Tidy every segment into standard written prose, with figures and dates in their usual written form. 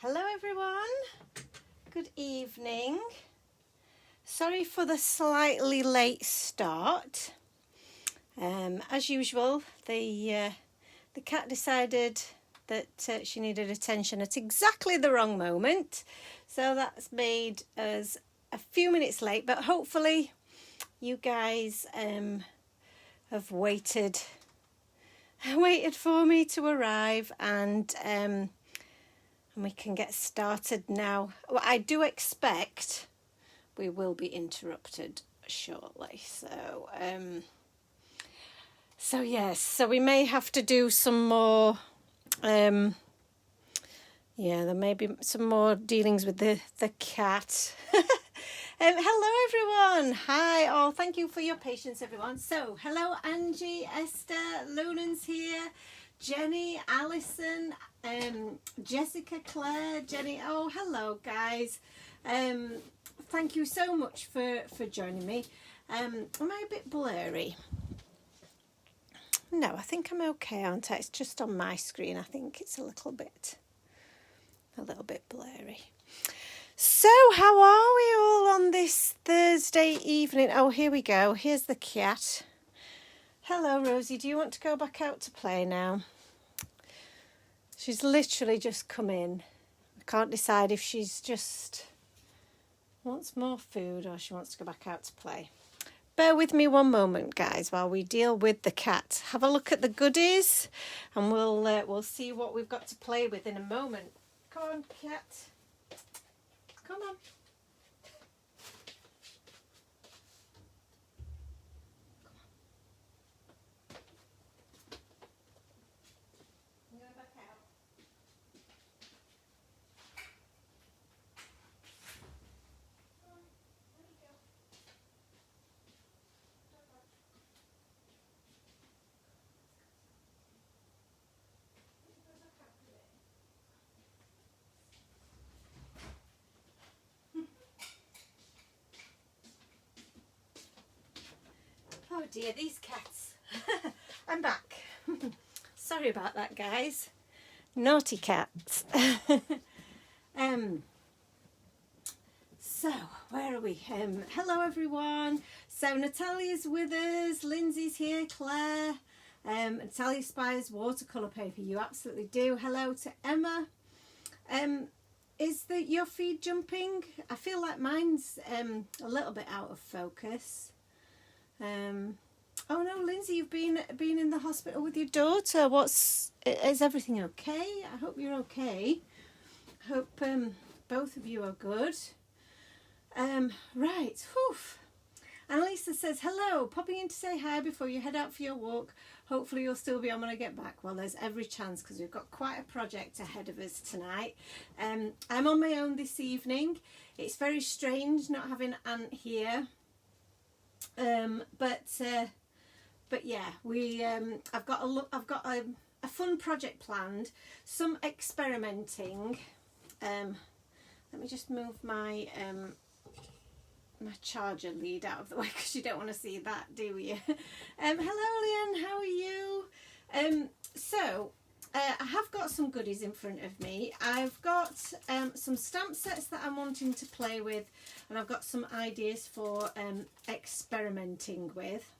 Hello everyone, good evening. Sorry for the slightly late start. As usual, the cat decided that she needed attention at exactly the wrong moment, so that's made us a few minutes late, but hopefully you guys have waited for me to arrive, and we can get started now. Well, I do expect we will be interrupted shortly, so yes, so we may have to do some more there may be some more dealings with the cat. Hello everyone, hi all, thank you for your patience everyone. So hello Angie, Esther, Lunan's here, Jenny, Alison, Jessica, Claire, Jenny. Oh, hello guys. Thank you so much for joining me. Am I a bit blurry? No, I think I'm okay, aren't I? It's just on my screen. I think it's a little bit blurry. So how are we all on this Thursday evening? Oh, here we go. Here's the cat. Hello, Rosie. Do you want to go back out to play now? She's literally just come in. I can't decide if she's just wants more food or she wants to go back out to play. Bear with me one moment, guys, while we deal with the cat. Have a look at the goodies, and we'll see what we've got to play with in a moment. Come on, cat. Come on. Oh dear, these cats. I'm back. Sorry about that, guys. Naughty cats. So, where are we? Hello everyone. So Natalia's with us, Lindsay's here, Claire. Natalia Spies watercolour paper. You absolutely do. Hello to Emma. Is your feed jumping? I feel like mine's a little bit out of focus. Oh no, Lindsay, you've been in the hospital with your daughter. Is everything okay? I hope you're okay. I hope both of you are good. Right, whew. Annalisa says, hello, popping in to say hi before you head out for your walk. Hopefully you'll still be on when I get back. Well, there's every chance because we've got quite a project ahead of us tonight. I'm on my own this evening. It's very strange not having Aunt here. But yeah, I've got a fun project planned, some experimenting. Let me just move my my charger lead out of the way because you don't want to see that, do you? Hello Leanne, how are you? I have got some goodies in front of me. I've got some stamp sets that I'm wanting to play with, and I've got some ideas for experimenting with.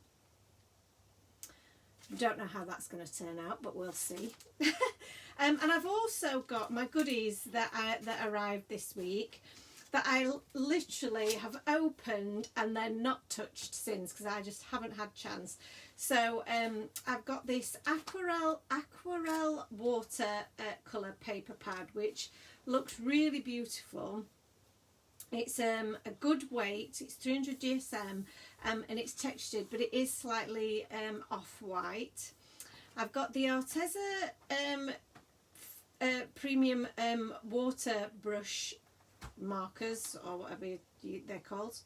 Don't know how that's going to turn out, but we'll see. And I've also got my goodies that arrived this week that I literally have opened and then not touched since because I just haven't had chance. So I've got this aquarelle watercolour paper pad which looks really beautiful. It's a good weight, it's 300 GSM, and it's textured, but it is slightly off-white. I've got the Arteza premium water brush markers, or whatever they're called.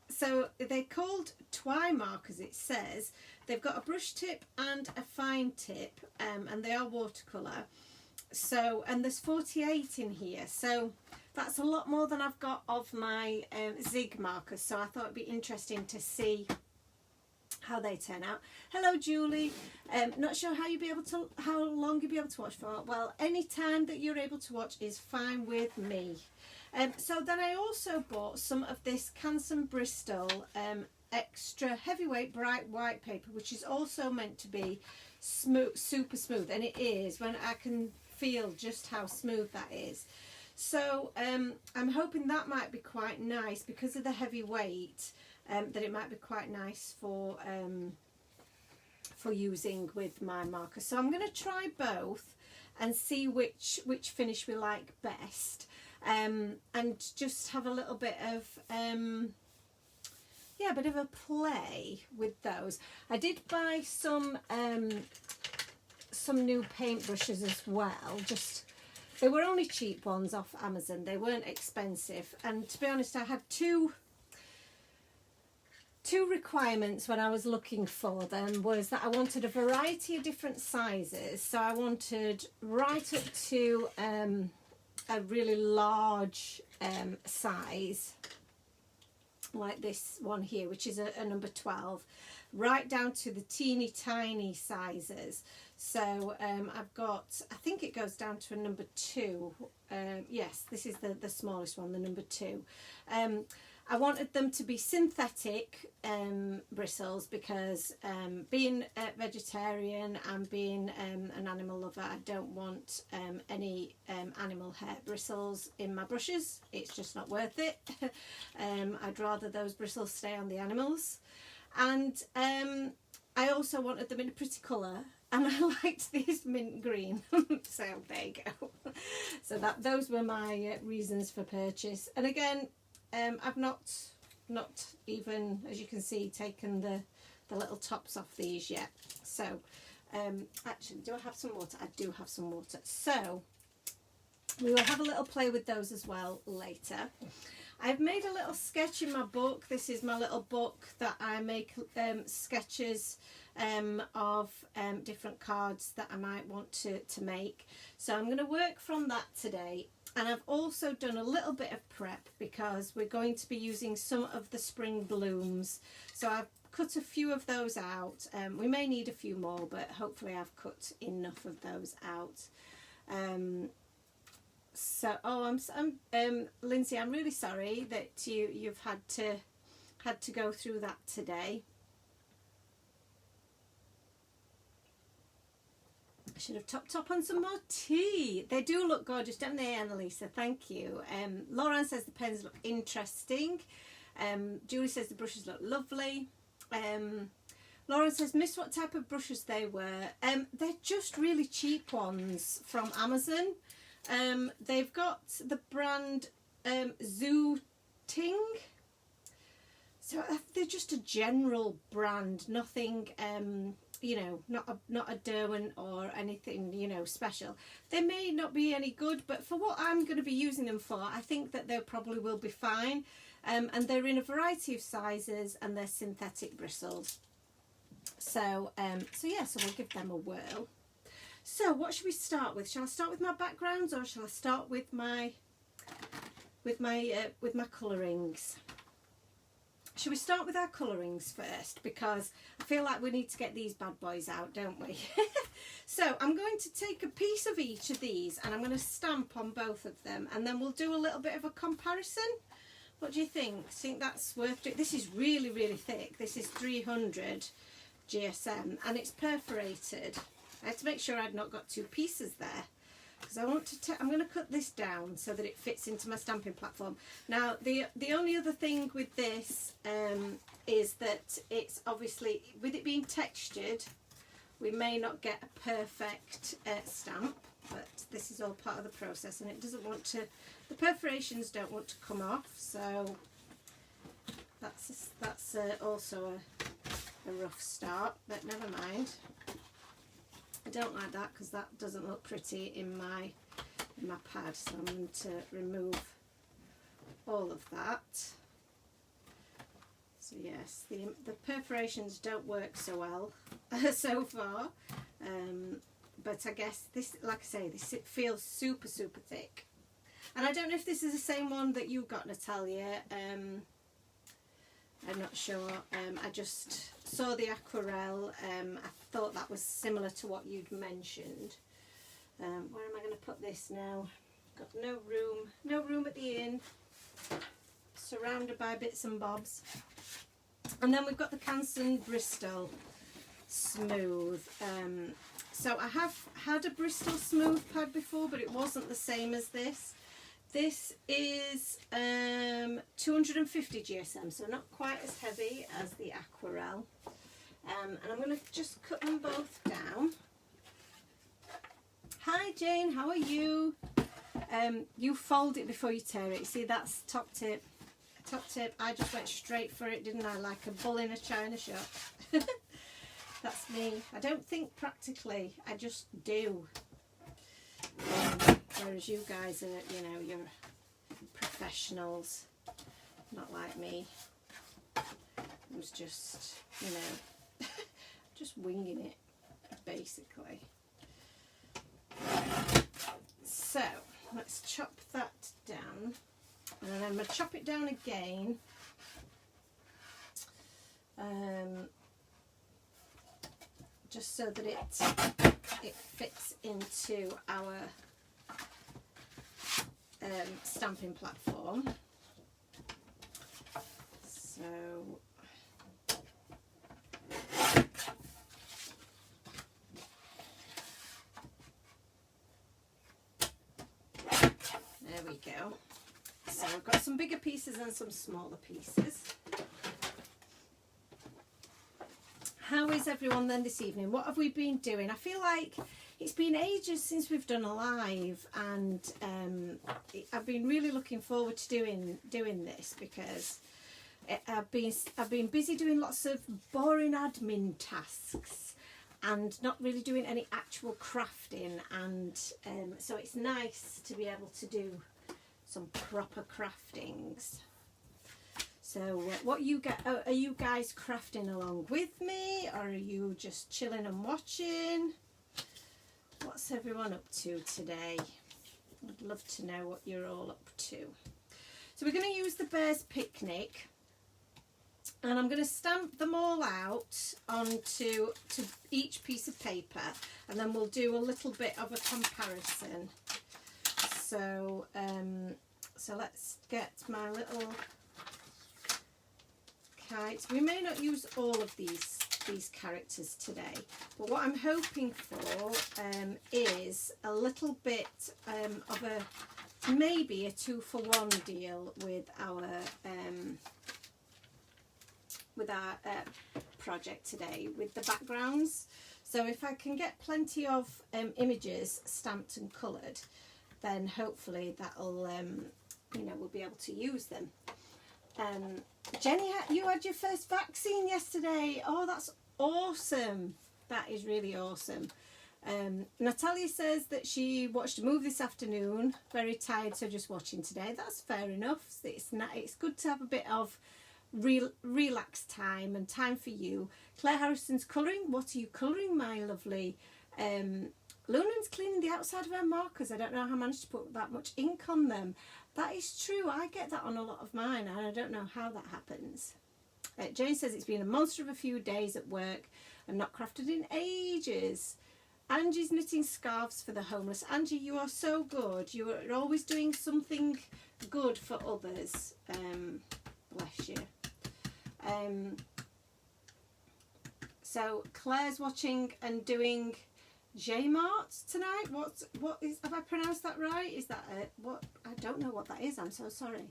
So they're called Twi markers, it says. They've got a brush tip and a fine tip, and they are watercolour. So, and there's 48 in here, so that's a lot more than I've got of my Zig markers. So I thought it'd be interesting to see how they turn out. Hello Julie, not sure how long you'll be able to watch for. Well, any time that you're able to watch is fine with me. So then I also bought some of this Canson Bristol extra heavyweight bright white paper, which is also meant to be smooth, super smooth, and it is, when I can feel just how smooth that is. So I'm hoping that might be quite nice because of the heavy weight, that it might be quite nice for using with my marker. So I'm going to try both and see which finish we like best, and just have a little bit of yeah, a bit of a play with those. I did buy some new paintbrushes as well. They were only cheap ones off Amazon. They weren't expensive, and to be honest, I had two requirements when I was looking for them. Was that I wanted a variety of different sizes. So I wanted right up to a really large size, like this one here, which is a number 12, right down to the teeny tiny sizes. So I've got, I think it goes down to a number 2. Yes, this is the smallest one, the number 2. I wanted them to be synthetic bristles because being a vegetarian and being an animal lover, I don't want any animal hair bristles in my brushes. It's just not worth it. I'd rather those bristles stay on the animals. And I also wanted them in a pretty colour, and I liked this mint green. So there you go. So those were my reasons for purchase. And again, I've not even, as you can see, taken the little tops off these yet. So actually, do I have some water? I do have some water. So we will have a little play with those as well later. I've made a little sketch in my book. This is my little book that I make sketches of different cards that I might want to make. So I'm going to work from that today. And I've also done a little bit of prep because we're going to be using some of the spring blooms. So I've cut a few of those out. We may need a few more, but hopefully I've cut enough of those out. So, Lindsay, I'm really sorry that you've had to go through that today. I should have topped up on some more tea. They do look gorgeous, don't they, Annalisa? Thank you. Lauren says the pens look interesting. Julie says the brushes look lovely. Lauren says, miss what type of brushes they were. They're just really cheap ones from Amazon. They've got the brand Zoo Ting. So they're just a general brand, nothing, you know, not a Derwent or anything, you know, special. They may not be any good, but for what I'm going to be using them for, I think that they probably will be fine. And they're in a variety of sizes, and they're synthetic bristles. So, so we'll give them a whirl. So what should we start with? Shall I start with my backgrounds, or shall I start with my colourings? Should we start with our colourings first? Because I feel like we need to get these bad boys out, don't we? So I'm going to take a piece of each of these, and I'm going to stamp on both of them, and then we'll do a little bit of a comparison. What do you think? Think that's worth doing? This is really, really thick. This is 300 GSM, and it's perforated. I had to make sure I'd not got two pieces there, because I want to. I'm going to cut this down so that it fits into my stamping platform. Now, the only other thing with this is that it's obviously, with it being textured, we may not get a perfect stamp, but this is all part of the process, and it doesn't want to. The perforations don't want to come off, so that's also a rough start, but never mind. I don't like that because that doesn't look pretty in my pad, so I'm going to remove all of that. So yes, the perforations don't work so well so far, but I guess this, like I say, it feels super, super thick. And I don't know if this is the same one that you got, Natalia. I'm not sure. I just saw the aquarelle. I thought that was similar to what you'd mentioned. Where am I going to put this now? Got no room at the inn. Surrounded by bits and bobs. And then we've got the Canson Bristol Smooth. So I have had a Bristol Smooth pad before, but it wasn't the same as this. This is 250 GSM, so not quite as heavy as the aquarelle. And I'm going to just cut them both down. Hi Jane, how are you? You fold it before you tear it. You see, that's top tip. Top tip. I just went straight for it, didn't I? Like a bull in a china shop. That's me. I don't think practically. I just do. Whereas you guys are, you know, you're professionals. Not like me. I was just, you know, just winging it, basically. So, let's chop that down. And then I'm going to chop it down again. Just so that it fits into our stamping platform. So there we go. So I've got some bigger pieces and some smaller pieces. How is everyone then this evening? What have we been doing? I feel like it's been ages since we've done a live, and I've been really looking forward to doing this because I've been busy doing lots of boring admin tasks and not really doing any actual crafting, and so it's nice to be able to do some proper craftings. So what you get? Are you guys crafting along with me, or are you just chilling and watching? What's everyone up to today? I'd love to know what you're all up to. So we're going to use the Bear's Picnic, and I'm going to stamp them all out onto each piece of paper, and then we'll do a little bit of a comparison. So so let's get my little kites. We may not use all of these characters today, but what I'm hoping for is a little bit of a maybe a 2-for-1 deal with our project today with the backgrounds. So if I can get plenty of images stamped and coloured, then hopefully that'll you know, we'll be able to use them. Jenny, you had your first vaccine yesterday. Oh, that's awesome. That is really awesome. Natalia says that she watched a movie this afternoon. Very tired, so just watching today. That's fair enough. It's good to have a bit of relaxed time and time for you. Claire Harrison's colouring. What are you colouring, my lovely? Lunan's cleaning the outside of her markers. I don't know how I managed to put that much ink on them. That is true. I get that on a lot of mine, and I don't know how that happens. Jane says it's been a monster of a few days at work and not crafted in ages. Angie's knitting scarves for the homeless. Angie, you are so good. You are always doing something good for others. Bless you. So Claire's watching and doing J-Mart tonight. What is, have I pronounced that right? Is that what? I don't know what that is. I'm so sorry.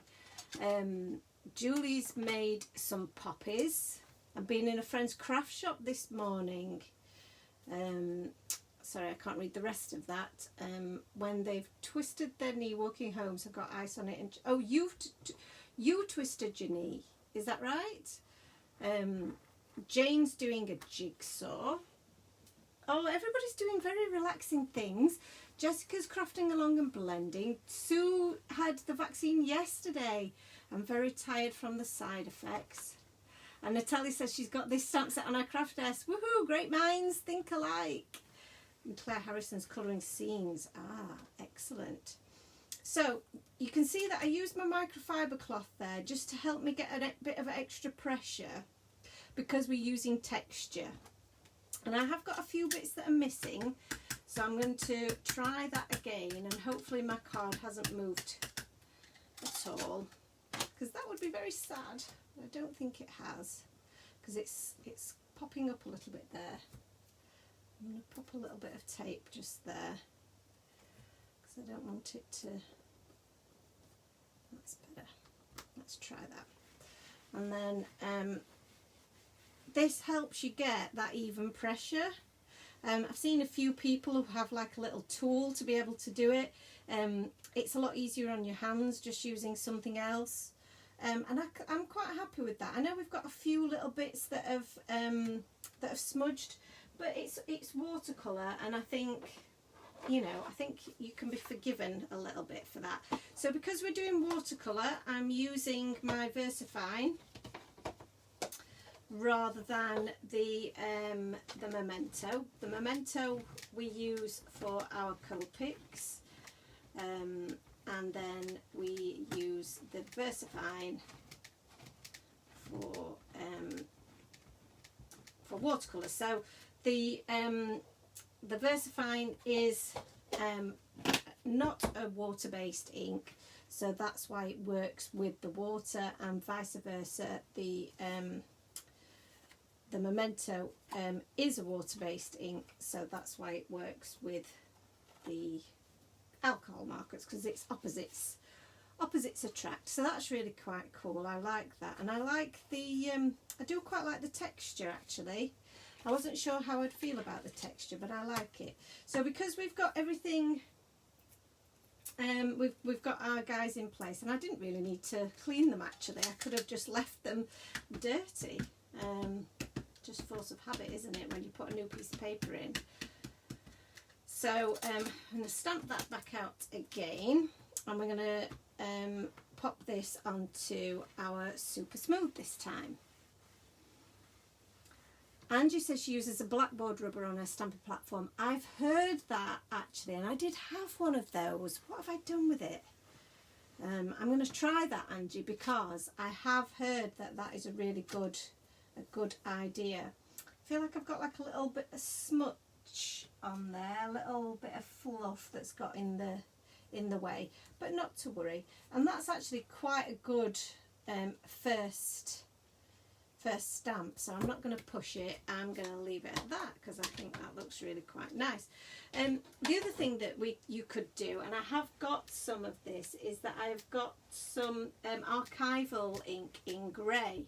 Julie's made some poppies. I've been in a friend's craft shop this morning. Sorry, I can't read the rest of that. When they've twisted their knee walking home, so I've got ice on it. And oh, you twisted your knee. Is that right? Jane's doing a jigsaw. Oh, everybody's doing very relaxing things. Jessica's crafting along and blending. Sue had the vaccine yesterday. I'm very tired from the side effects. And Natalie says she's got this stamp set on her craft desk. Woohoo, great minds think alike. And Claire Harrison's colouring scenes. Ah, excellent. So you can see that I used my microfiber cloth there just to help me get a bit of extra pressure because we're using texture. And I have got a few bits that are missing, so I'm going to try that again, and hopefully my card hasn't moved at all, because that would be very sad. I don't think it has, because it's popping up a little bit there. I'm going to pop a little bit of tape just there, because I don't want it to. That's better. Let's try that. And then this helps you get that even pressure. I've seen a few people who have like a little tool to be able to do it. It's a lot easier on your hands just using something else. And I'm quite happy with that. I know we've got a few little bits that have smudged, but it's watercolour, and I think, you know, I think you can be forgiven a little bit for that. So because we're doing watercolour, I'm using my VersaFine rather than the Memento. The Memento we use for our Copics, and then we use the VersaFine for watercolour. So the VersaFine is not a water-based ink, so that's why it works with the water, and vice versa. The Memento is a water-based ink, so that's why it works with the alcohol markers, because it's opposites attract. So that's really quite cool. I like that, and I like the I do quite like the texture actually. I wasn't sure how I'd feel about the texture, but I like it. So because we've got everything, we've got our guys in place, and I didn't really need to clean them actually. I could have just left them dirty. Just force of habit, isn't it, when you put a new piece of paper in? So I'm going to stamp that back out again, and we're going to pop this onto our Super Smooth this time. Angie says she uses a blackboard rubber on her stamping platform. I've heard that actually, and I did have one of those. What have I done with it? I'm going to try that, Angie, because I have heard that that is a really good idea. I feel like I've got like a little bit of smudge on there, a little bit of fluff that's got in the way, but not to worry. And that's actually quite a good first stamp, so I'm not going to push it. I'm going to leave it at that because I think that looks really quite nice. The other thing that you could do, and I have got some of this, is that I've got some archival ink in grey,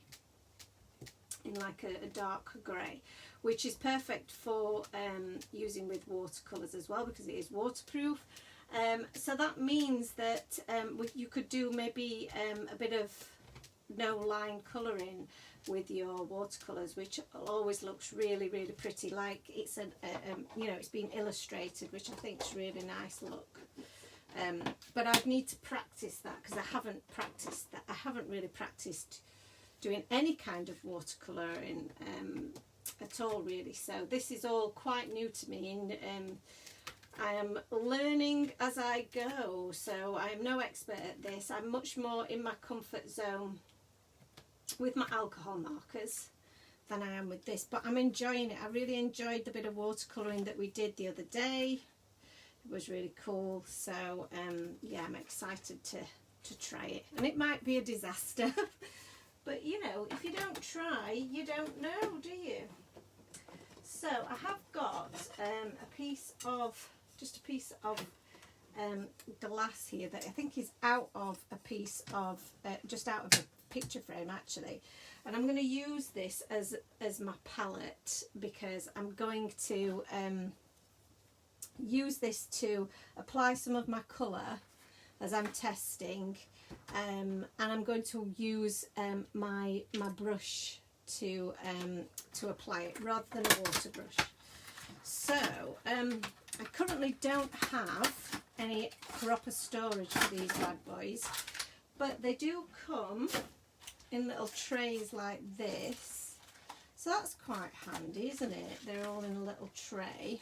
in like a dark grey, which is perfect for using with watercolours as well, because it is waterproof. So that means that you could do maybe a bit of no line colouring with your watercolours, which always looks really, really pretty, like it's you know, it's been illustrated, which I think is really nice look. But I'd need to practice that, because I haven't practiced that. I haven't really practiced doing any kind of watercolouring at all really, so this is all quite new to me, and I am learning as I go, so I am no expert at this. I'm much more in my comfort zone with my alcohol markers than I am with this, but I'm enjoying it. I really enjoyed the bit of watercolouring that we did the other day. It was really cool, so yeah, I'm excited to try it, and it might be a disaster. But you know, if you don't try, you don't know, do you? So I have got a piece of glass here that I think is out of a piece of just out of a picture frame actually, and I'm going to use this as my palette, because I'm going to use this to apply some of my colour as I'm testing. And I'm going to use my brush to apply it rather than a water brush. So I currently don't have any proper storage for these bad boys, but they do come in little trays like this, so that's quite handy, isn't it? They're all in a little tray.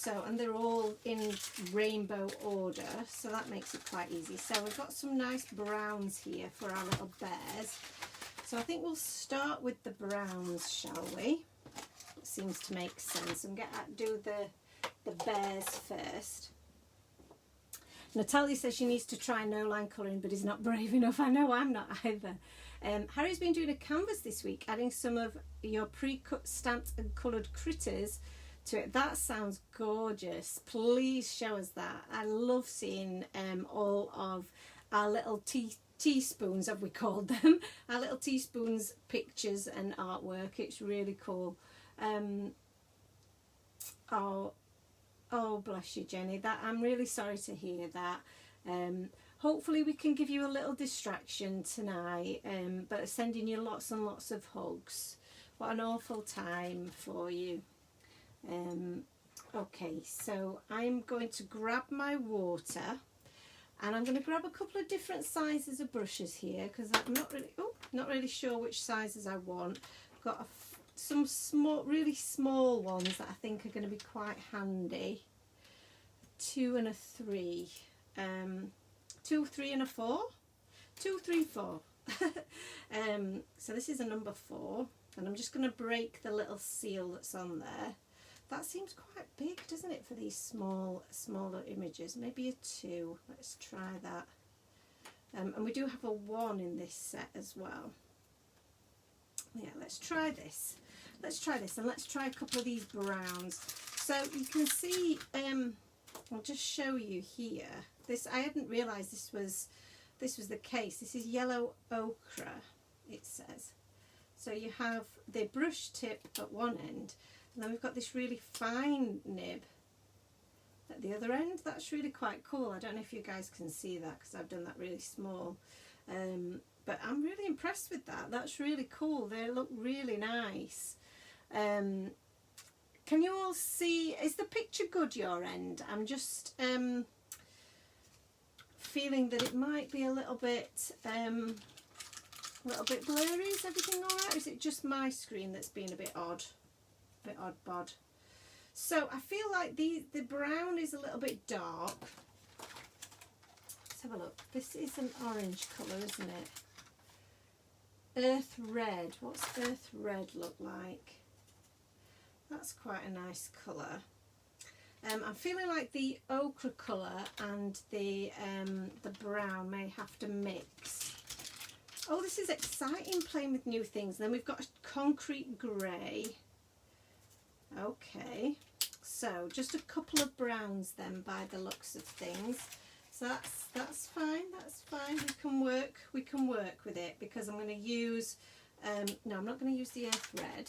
So, and they're all in rainbow order, so that makes it quite easy. So we've got some nice browns here for our little bears. So I think we'll start with the browns, shall we? It seems to make sense. And do the bears first. Natalia says she needs to try no line colouring, but is not brave enough. I know I'm not either. Harry's been doing a canvas this week, adding some of your pre-cut stamped and coloured critters to it. That sounds gorgeous. Please show us that. I love seeing all of our little teaspoons, have we called them, our little teaspoons pictures and artwork. It's really cool. Oh, bless you, Jenny. That I'm really sorry to hear that. Hopefully we can give you a little distraction tonight, but sending you lots and lots of hugs. What an awful time for you. Okay, so I'm going to grab my water, and I'm going to grab a couple of different sizes of brushes here, because I'm not really sure which sizes I want. I've got some small, really small ones that I think are going to be quite handy. 2 and a 3. 2, 3 and a 4. 2, 3, 4. So this is a number 4, and I'm just going to break the little seal that's on there. That seems quite big, doesn't it, for these smaller images? Maybe a 2. Let's try that. And we do have a 1 in this set as well. Yeah, let's try this. Let's try this, and let's try a couple of these browns. So you can see, I'll just show you here. This, I hadn't realised this was the case. This is yellow ochre, it says. So you have the brush tip at one end, and then we've got this really fine nib at the other end. That's really quite cool. I don't know if you guys can see that because I've done that really small. But I'm really impressed with that. That's really cool. They look really nice. Can you all see, is the picture good your end? I'm just feeling that it might be a little bit blurry. Is everything all right? Or is it just my screen that's being a bit odd? A bit odd bod. So I feel like the brown is a little bit dark. Let's have a look. This is an orange colour, isn't it? Earth red. What's earth red look like? That's quite a nice colour. I'm feeling like the ochre colour and the brown may have to mix. Oh, this is exciting, playing with new things. Then we've got a concrete grey. Okay, so just a couple of browns then, by the looks of things. So that's fine. That's fine. We can work with it, because I'm going to use. No, I'm not going to use the earth red.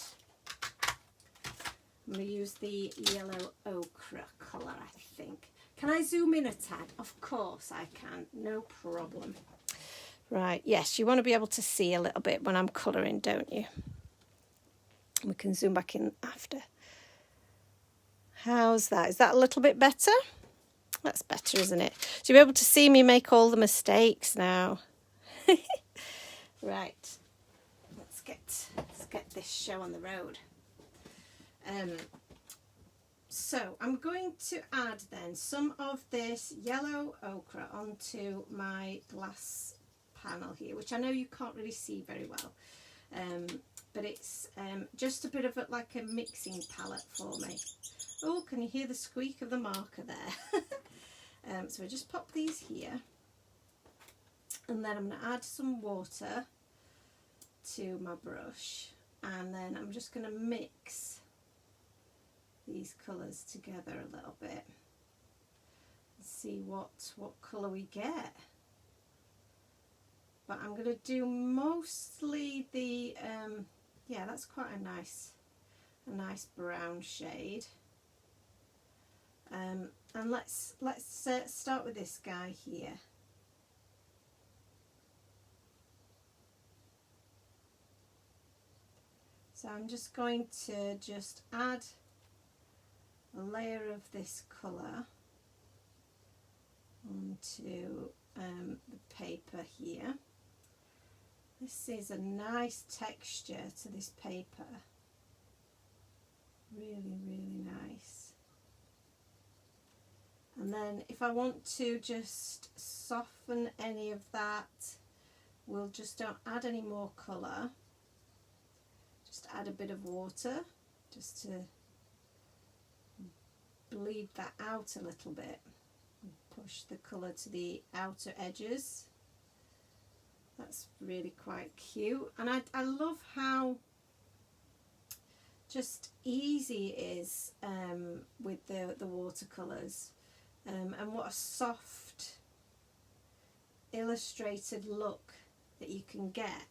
I'm going to use the yellow ochre colour, I think. Can I zoom in a tad? Of course I can. No problem. Right. Yes, you want to be able to see a little bit when I'm colouring, don't you? We can zoom back in after. How's that? Is that a little bit better? That's better, isn't it? So you'll be able to see me make all the mistakes now. Right. Let's get this show on the road. So I'm going to add then some of this yellow ochre onto my glass panel here, which I know you can't really see very well. But it's just a bit of like a mixing palette for me. Oh, can you hear the squeak of the marker there? So I just pop these here, and then I'm going to add some water to my brush, and then I'm just going to mix these colours together a little bit and see what colour we get. But I'm going to do mostly the yeah, that's quite a nice brown shade. And let's start with this guy here. So I'm just going to add a layer of this colour onto the paper here. This is a nice texture to this paper. Really, really nice. And then if I want to just soften any of that, we'll just don't add any more colour. Just add a bit of water just to bleed that out a little bit. Push the colour to the outer edges. That's really quite cute. And I love how just easy it is with the watercolours. And what a soft illustrated look that you can get.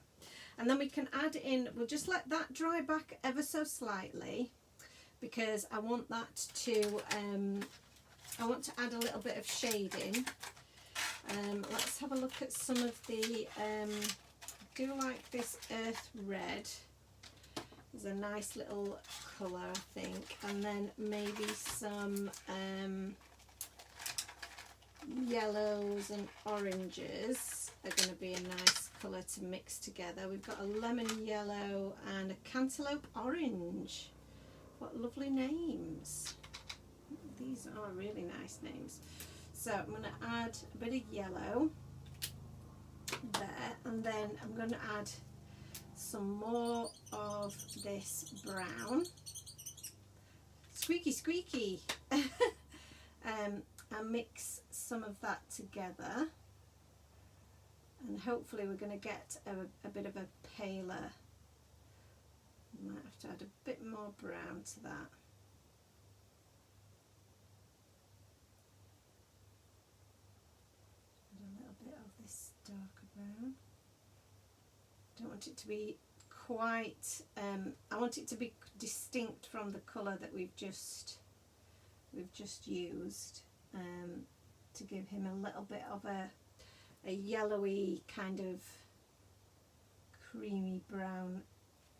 And then we can add in, we'll just let that dry back ever so slightly, because I want that to I want to add a little bit of shading. Let's have a look at some of the I do like this earth red. There's a nice little colour, I think, and then maybe some yellows and oranges are going to be a nice colour to mix together. We've got a lemon yellow and a cantaloupe orange. What lovely names. These are really nice names. So I'm going to add a bit of yellow there, and then I'm going to add some more of this brown. Squeaky squeaky. And mix some of that together, and hopefully we're going to get a bit of a paler. Might have to add a bit more brown to that. Add a little bit of this darker brown. Don't want it to be quite I want it to be distinct from the colour that we've just used, to give him a little bit of a yellowy kind of creamy brown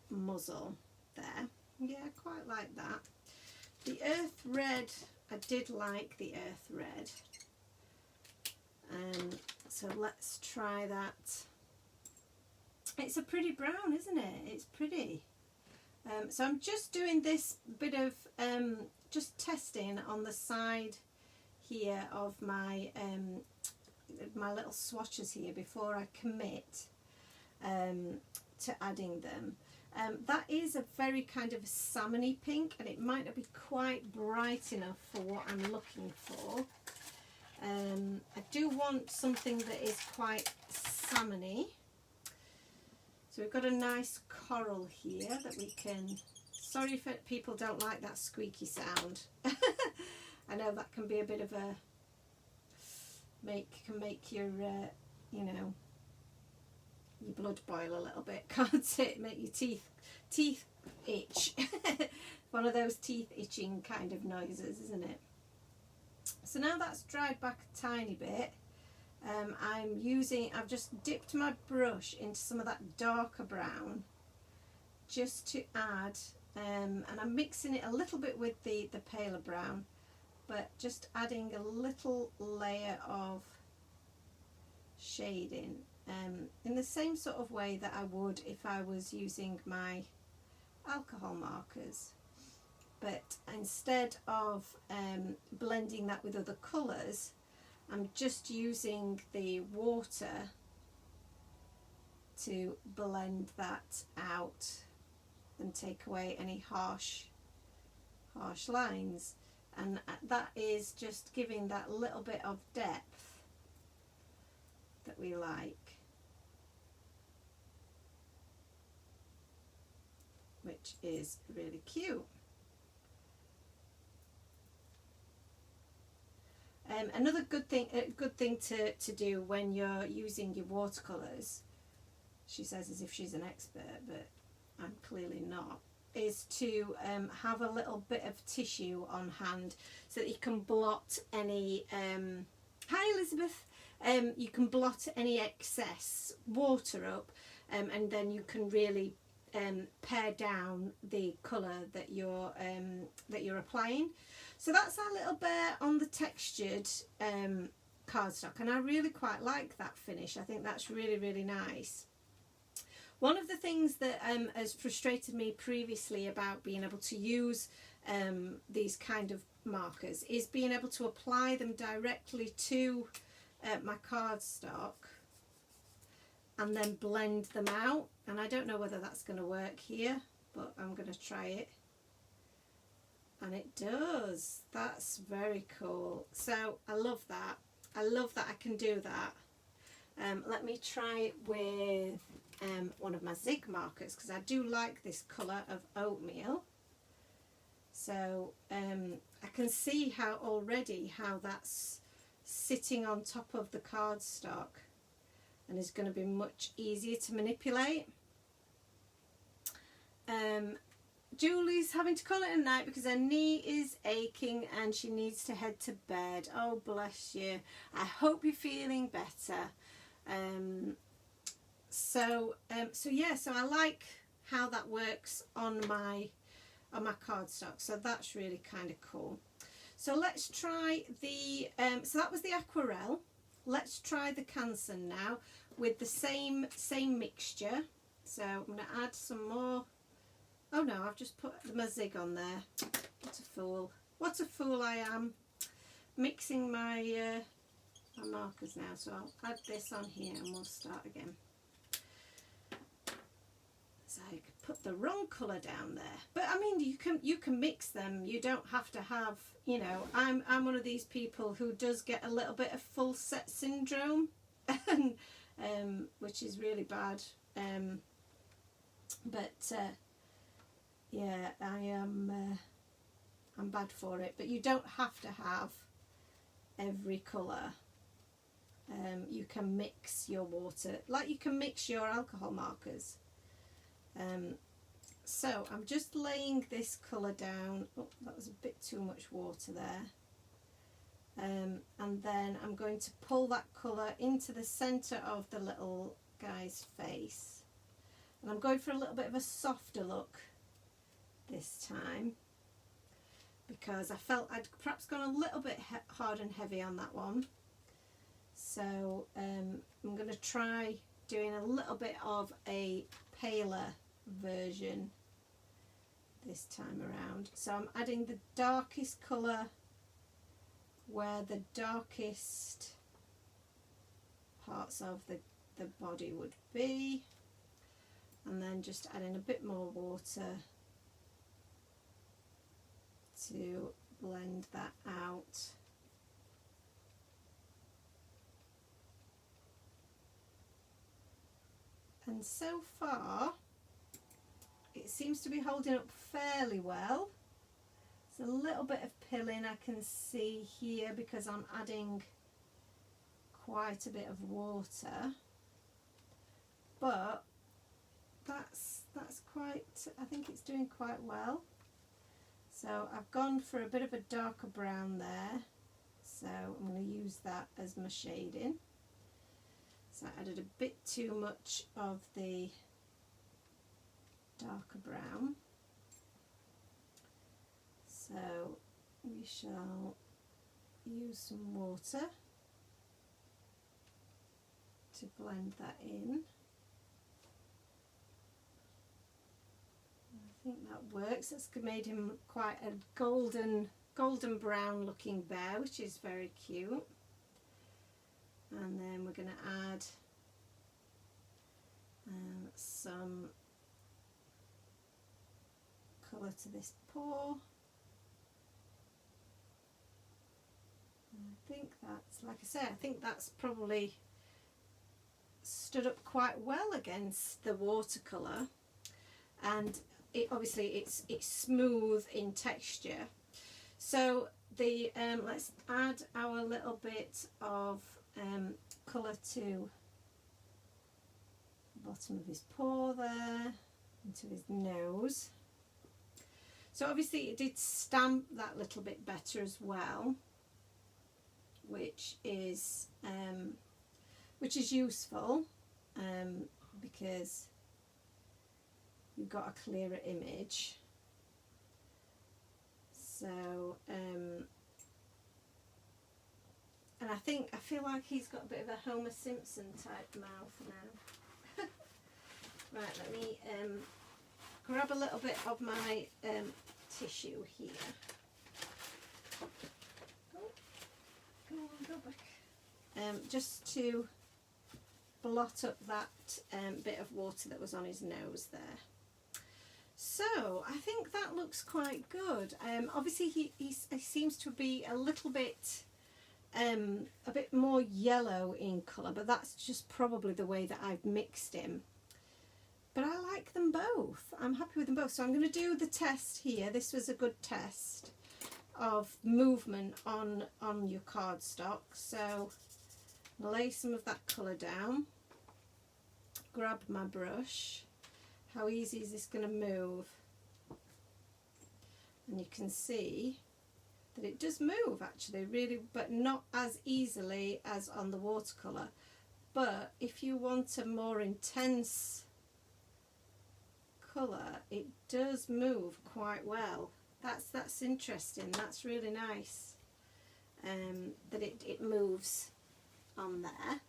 muzzle there. Yeah, I quite like that. The earth red, I did like the earth red, so let's try that. It's a pretty brown, isn't it? It's pretty. So I'm just doing this bit of just testing on the side here of my my little swatches here before I commit to adding them. That is a very kind of salmony pink, and it might not be quite bright enough for what I'm looking for. I do want something that is quite salmony. So we've got a nice coral here that we can, sorry if people don't like that squeaky sound. I know that can be a bit of a, can make your, you know, your blood boil a little bit, can't it? Make your teeth itch. One of those teeth itching kind of noises, isn't it? So now that's dried back a tiny bit. I've just dipped my brush into some of that darker brown just to add, and I'm mixing it a little bit with the paler brown, but just adding a little layer of shading in the same sort of way that I would if I was using my alcohol markers. But instead of blending that with other colours, I'm just using the water to blend that out and take away any harsh lines, and that is just giving that little bit of depth that we like, which is really cute. Another good thing to do when you're using your watercolours, she says as if she's an expert, but I'm clearly not, is to have a little bit of tissue on hand so that you can blot any, hi Elizabeth, you can blot any excess water up, and then you can really pare down the colour that you're applying. So that's our little bear on the textured cardstock, and I really quite like that finish. I think that's really, really nice. One of the things that has frustrated me previously about being able to use these kind of markers is being able to apply them directly to my cardstock and then blend them out. And I don't know whether that's going to work here, but I'm going to try it. And it does. That's very cool. So I love that. I love that I can do that. Let me try it with one of my Zig markers, because I do like this colour of oatmeal. So I can see how already how that's sitting on top of the cardstock and is going to be much easier to manipulate. Julie's having to call it a night because her knee is aching and she needs to head to bed. Oh, bless you. I hope you're feeling better. So I like how that works on my cardstock. So that's really kind of cool. So let's try the so that was the aquarelle. Let's try the Canson now with the same mixture. So I'm going to add some more. Oh no, I've just put my Zig on there. What a fool. What a fool I am. Mixing my markers now. So I'll add this on here and we'll start again. So I could put the wrong colour down there. But I mean, you can mix them. You don't have to have, you know, I'm one of these people who does get a little bit of full set syndrome, which is really bad. Yeah, I'm bad for it. But you don't have to have every colour. You can mix your water, like you can mix your alcohol markers. So I'm just laying this colour down. Oh, that was a bit too much water there. And then I'm going to pull that colour into the centre of the little guy's face. And I'm going for a little bit of a softer look this time, because I felt I'd perhaps gone a little bit hard and heavy on that one. So I'm going to try doing a little bit of a paler version this time around. So I'm adding the darkest colour where the darkest parts of the body would be, and then just adding a bit more water to blend that out. And so far it seems to be holding up fairly well. There's a little bit of pilling I can see here because I'm adding quite a bit of water, but that's quite, I think it's doing quite well. So I've gone for a bit of a darker brown there, so I'm going to use that as my shading. So I added a bit too much of the darker brown. So we shall use some water to blend that in. I think that works. It's made him quite a golden brown looking bear, which is very cute. And then we're going to add some colour to this paw. And I think that's, like I say, I think that's probably stood up quite well against the watercolour, and obviously it's smooth in texture. So the let's add our little bit of colour to the bottom of his paw there, into his nose. So obviously it did stamp that little bit better as well, which is useful because you've got a clearer image. So and I feel like he's got a bit of a Homer Simpson type mouth now. Right, let me grab a little bit of my tissue here. go back. Just to blot up that bit of water that was on his nose there. So I think that looks quite good. Obviously he seems to be a little bit more yellow in colour, but that's just probably the way that I've mixed him. But I like them both. I'm happy with them both. So I'm going to do the test here. This was a good test of movement on your cardstock. So lay some of that colour down. Grab my brush. How easy is this going to move? And you can see that it does move actually, really, but not as easily as on the watercolour. But if you want a more intense colour, it does move quite well. That's interesting. That's really nice that it moves on there.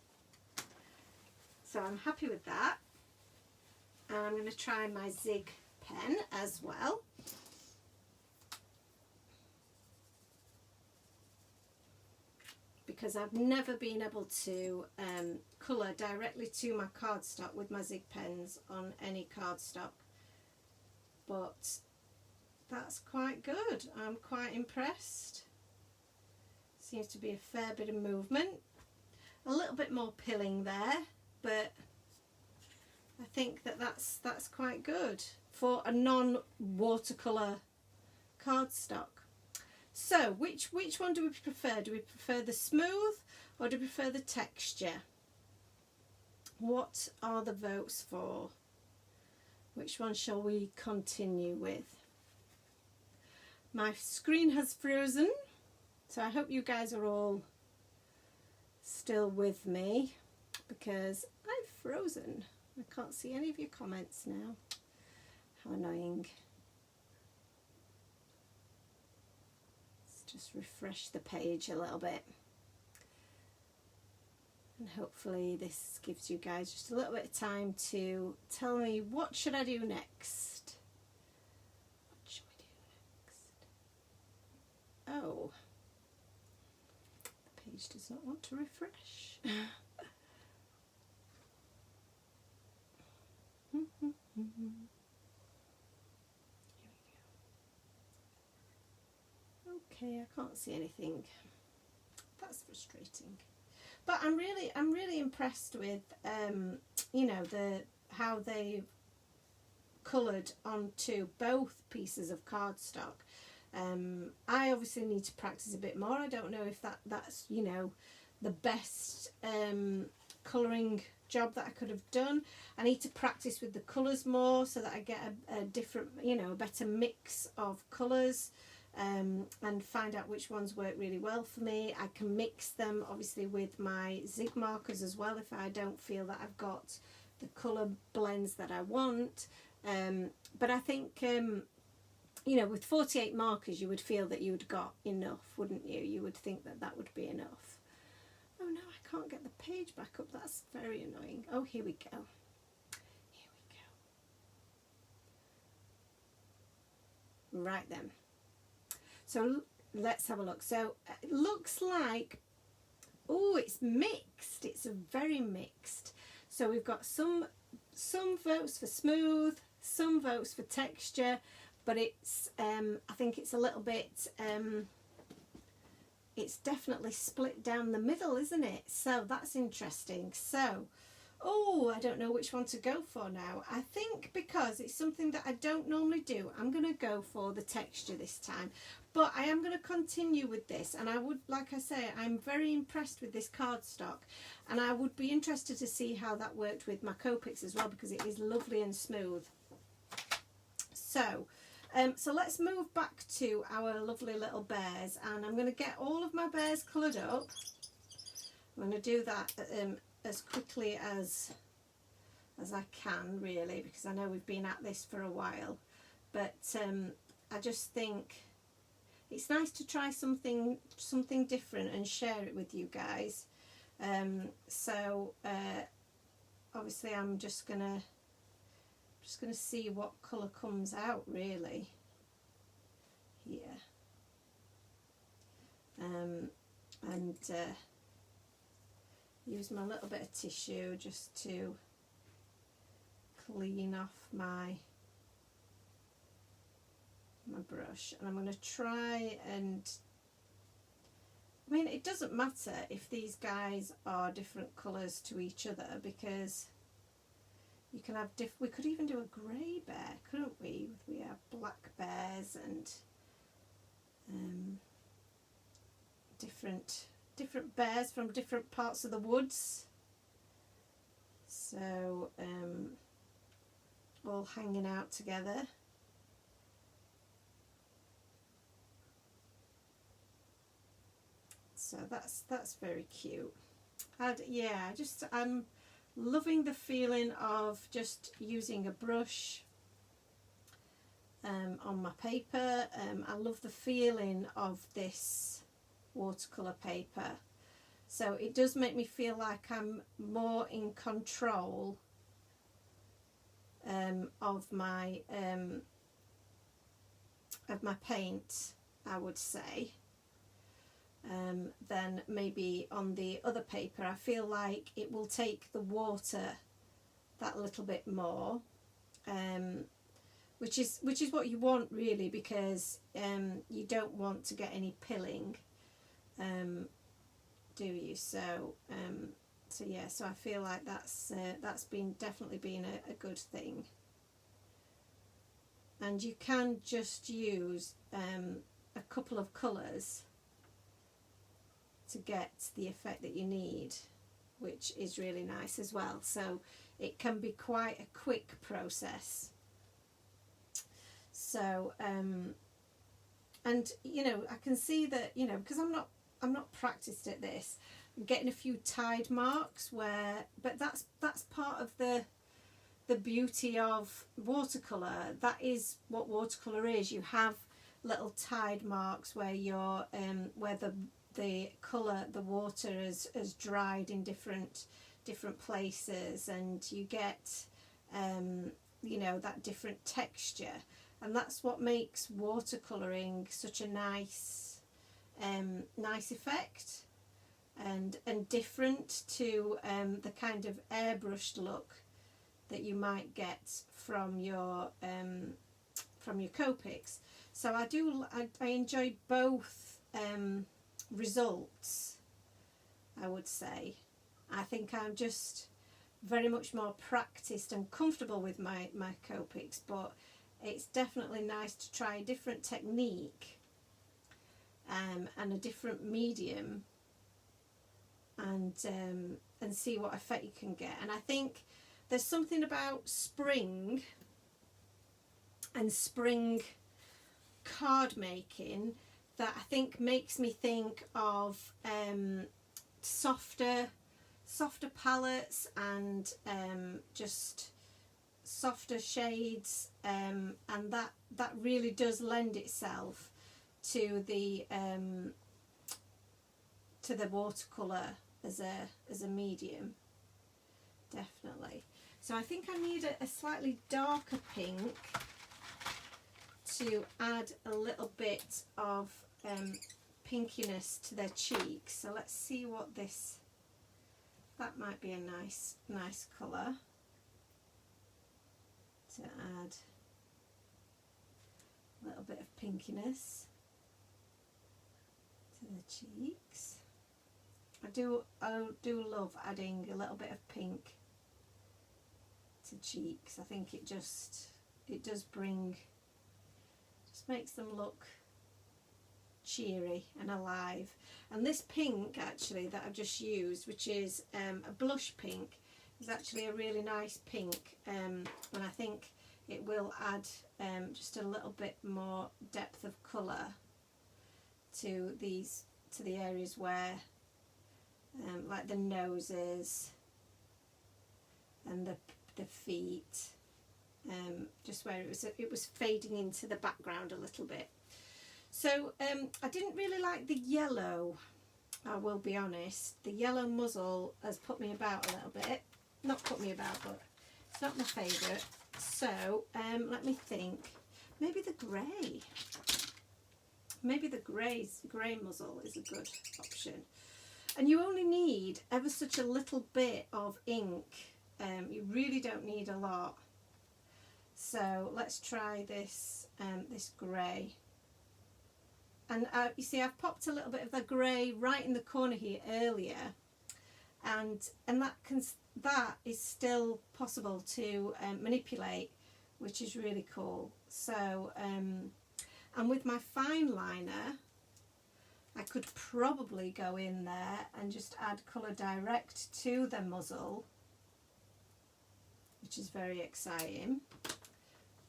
So I'm happy with that. And I'm going to try my Zig pen as well. Because I've never been able to colour directly to my cardstock with my Zig pens on any cardstock. But that's quite good. I'm quite impressed. Seems to be a fair bit of movement. A little bit more pilling there, but I think that that's quite good for a non-watercolour cardstock. So which one do we prefer? Do we prefer the smooth or do we prefer the texture? What are the votes for? Which one shall we continue with? My screen has frozen, so I hope you guys are all still with me because I've frozen. I can't see any of your comments now. How annoying. Let's just refresh the page a little bit. And hopefully this gives you guys just a little bit of time to tell me what should I do next. What should we do next? Oh, the page does not want to refresh. Here we go. Okay, I can't see anything. That's frustrating. But I'm really impressed with you know, how they've coloured onto both pieces of cardstock. I obviously need to practice a bit more. I don't know if that's you know, the best colouring job that I could have done. I need to practice with the colours more so that I get a different, you know, a better mix of colours. And find out which ones work really well for me. I can mix them obviously with my Zig markers as well if I don't feel that I've got the colour blends that I want. But I think, you know, with 48 markers you would feel that you would got enough, wouldn't you? You would think that that would be enough. Oh no, I can't get the page back up. That's very annoying. Oh, here we go. Here we go. Right then. So let's have a look. So it looks like, oh, it's mixed. It's a very mixed. So we've got some votes for smooth, some votes for texture, but it's I think it's a little bit it's definitely split down the middle, isn't it? So that's interesting. So oh, I don't know which one to go for now. I think because it's something that I don't normally do, I'm going to go for the texture this time. But I am going to continue with this, and I would, like I say, I'm very impressed with this cardstock, and I would be interested to see how that worked with my Copics as well, because it is lovely and smooth. So, so let's move back to our lovely little bears, and I'm going to get all of my bears coloured up. I'm going to do that as quickly as I can, really, because I know we've been at this for a while, but I just think it's nice to try something different and share it with you guys. So obviously I'm just gonna see what colour comes out really here. And use my little bit of tissue just to clean off my brush, and I'm going to try and, I mean, it doesn't matter if these guys are different colours to each other, because you can have we could even do a grey bear, couldn't we? We have black bears and different bears from different parts of the woods, so all hanging out together. So that's very cute. Yeah, I'm loving the feeling of just using a brush on my paper. I love the feeling of this watercolour paper. So it does make me feel like I'm more in control of my paint, I would say. Then maybe on the other paper I feel like it will take the water that little bit more, which is what you want really, because you don't want to get any pilling, do you? So yeah, so I feel like that's definitely been a good thing. And you can just use a couple of colours to get the effect that you need, which is really nice as well. So it can be quite a quick process. So and you know, I can see that, you know, because I'm not practiced at this, I'm getting a few tide marks but that's part of the beauty of watercolour. That is what watercolour is. You have little tide marks where you're where the colour, the water has dried in different places, and you get you know, that different texture, and that's what makes watercolouring such a nice effect, and different to the kind of airbrushed look that you might get from your Copics. So I enjoy both results, I would say. I think I'm just very much more practiced and comfortable with my Copics, but it's definitely nice to try a different technique and a different medium, and see what effect you can get. And I think there's something about spring and spring card making that I think makes me think of softer palettes and just softer shades, and that really does lend itself to the watercolour as a medium, definitely. So I think I need a slightly darker pink to add a little bit of pinkiness to their cheeks. So let's see what this, that might be a nice colour to add a little bit of pinkiness to the cheeks. I do love adding a little bit of pink to cheeks. I think it does makes them look cheery and alive. And this pink actually that I've just used, which is a blush pink, is actually a really nice pink, and I think it will add just a little bit more depth of colour to the areas where like the noses and the feet, just where it was fading into the background a little bit. So I didn't really like the yellow, I will be honest. The yellow muzzle has put me about a little bit. Not put me about, but it's not my favourite. So let me think. Maybe the grey. Maybe the grey muzzle is a good option. And you only need ever such a little bit of ink. You really don't need a lot. So let's try this, this grey. And you see, I've popped a little bit of the grey right in the corner here earlier, and that is still possible to manipulate, which is really cool. So, and with my fine liner, I could probably go in there and just add colour direct to the muzzle, which is very exciting,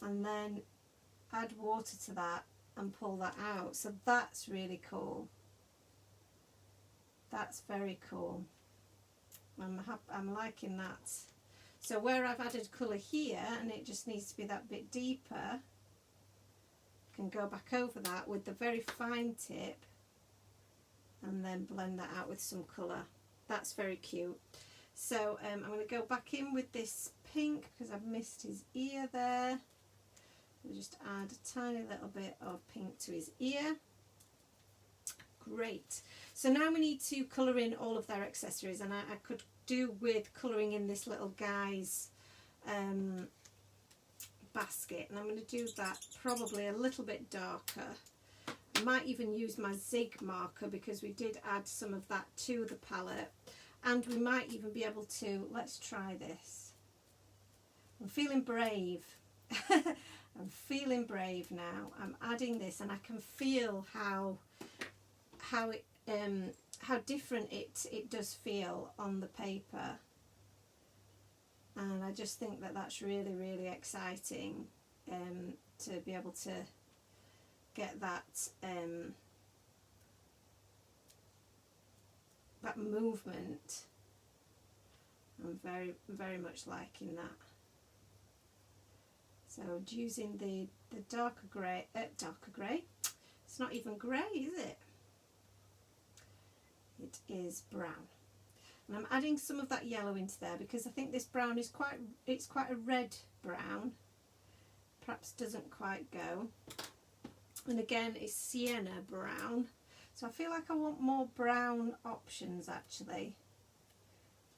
and then add water to that and pull that out. So that's really cool. That's very cool. I'm liking that. So where I've added colour here and it just needs to be that bit deeper, I can go back over that with the very fine tip and then blend that out with some colour. That's very cute. So I'm going to go back in with this pink because I've missed his ear there. We'll just add a tiny little bit of pink to his ear. Great. So now we need to colour in all of their accessories, and I could do with colouring in this little guy's basket, and I'm going to do that probably a little bit darker. I might even use my Zig marker because we did add some of that to the palette, and we might even be able to, let's try this. I'm feeling brave. I'm feeling brave now. I'm adding this and I can feel how different it does feel on the paper, and I just think that that's really, really exciting, to be able to get that that movement. I'm very, very much liking that. So using the darker grey, it's not even grey, is it? It is brown. And I'm adding some of that yellow into there because I think this brown is quite a red brown. Perhaps doesn't quite go. And again, it's sienna brown. So I feel like I want more brown options actually.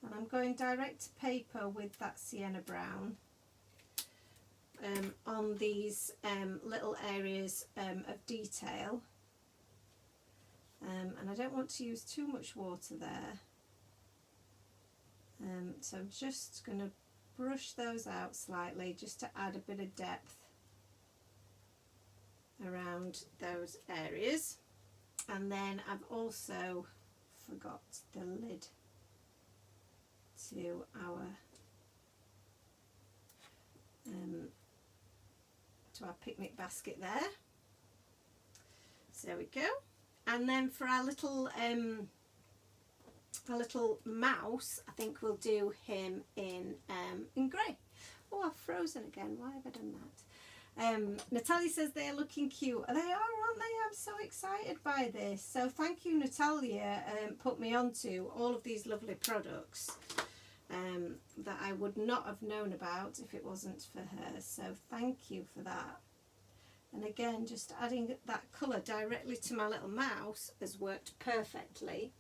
And I'm going direct to paper with that sienna brown. On these little areas of detail, and I don't want to use too much water there, so I'm just going to brush those out slightly just to add a bit of depth around those areas. And then I've also forgot the lid to our picnic basket there. So there we go. And then for our little mouse, I think we'll do him in grey. Oh, I've frozen again. Why have I done that? Natalia says they are looking cute. They are, aren't they? I'm so excited by this. So thank you, Natalia, put me onto all of these lovely products that I would not have known about if it wasn't for her. So thank you for that. And again, just adding that colour directly to my little mouse has worked perfectly.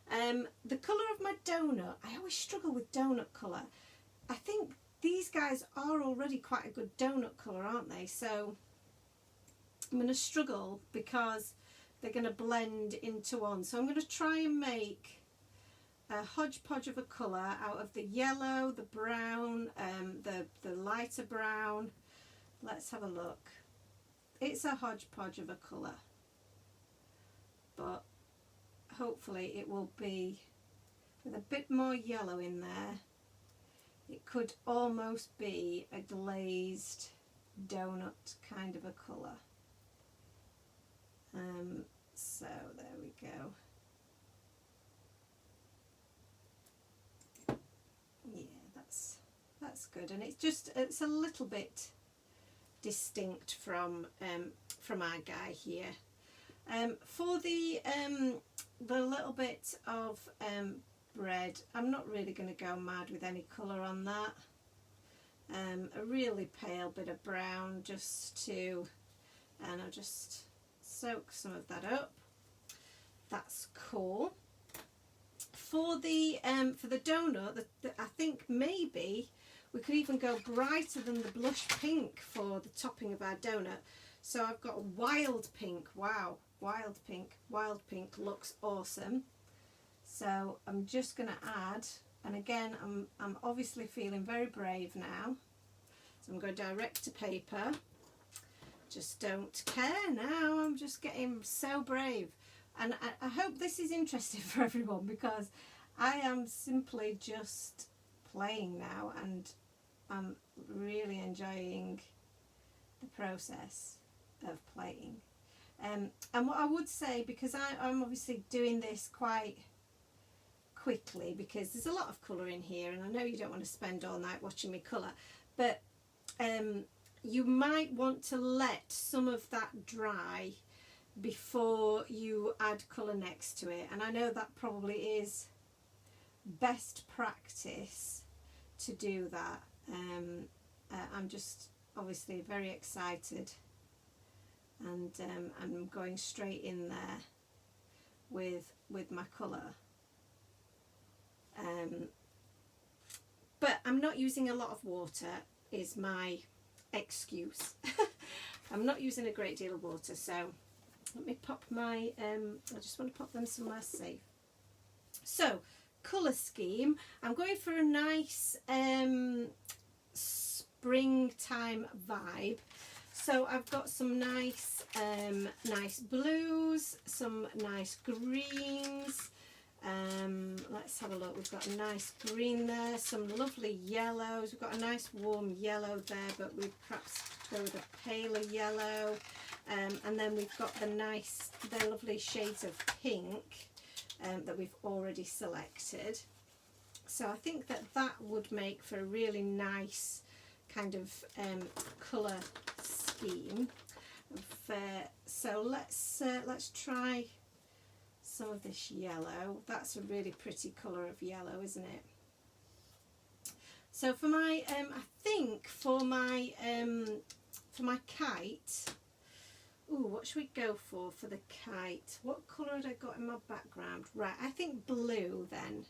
The colour of my donut, I always struggle with donut colour. I think these guys are already quite a good donut colour, aren't they? So I'm going to struggle because they're going to blend into one. So I'm going to try and make a hodgepodge of a colour out of the yellow, the brown, the lighter brown. Let's have a look. It's a hodgepodge of a colour, but hopefully it will be with a bit more yellow in there. It could almost be a glazed donut kind of a colour. So there we go. Yeah, that's good, and it's a little bit distinct from our guy here. For the little bit of bread, I'm not really going to go mad with any colour on that. A really pale bit of brown and I'll just soak some of that up. That's cool. for the donut, I think maybe we could even go brighter than the blush pink for the topping of our donut. So I've got wild pink. Wow, wild pink. Wild pink looks awesome. So I'm just going to add, and again, I'm obviously feeling very brave now. So I'm going direct to paper. Just don't care now. I'm just getting so brave. And I hope this is interesting for everyone, because I am simply just playing now, and I'm really enjoying the process of playing. And what I would say, because I'm obviously doing this quite quickly because there's a lot of colour in here, and I know you don't want to spend all night watching me colour, but you might want to let some of that dry before you add colour next to it, and I know that probably is best practice to do that. I'm just obviously very excited, and I'm going straight in there with my colour, but I'm not using a lot of water is my excuse. I'm not using a great deal of water, so let me pop my I just want to pop them somewhere safe. So colour scheme, I'm going for a nice springtime vibe. So I've got some nice nice blues, some nice greens. Let's have a look. We've got a nice green there, some lovely yellows. We've got a nice warm yellow there, but we perhaps go with a paler yellow. And then we've got the lovely shades of pink that we've already selected. So I think that would make for a really nice kind of colour scheme. So let's try some of this yellow. That's a really pretty colour of yellow, isn't it? So for my I think for my kite, ooh, what should we go for the kite? What colour had I got in my background? Right, I think blue then.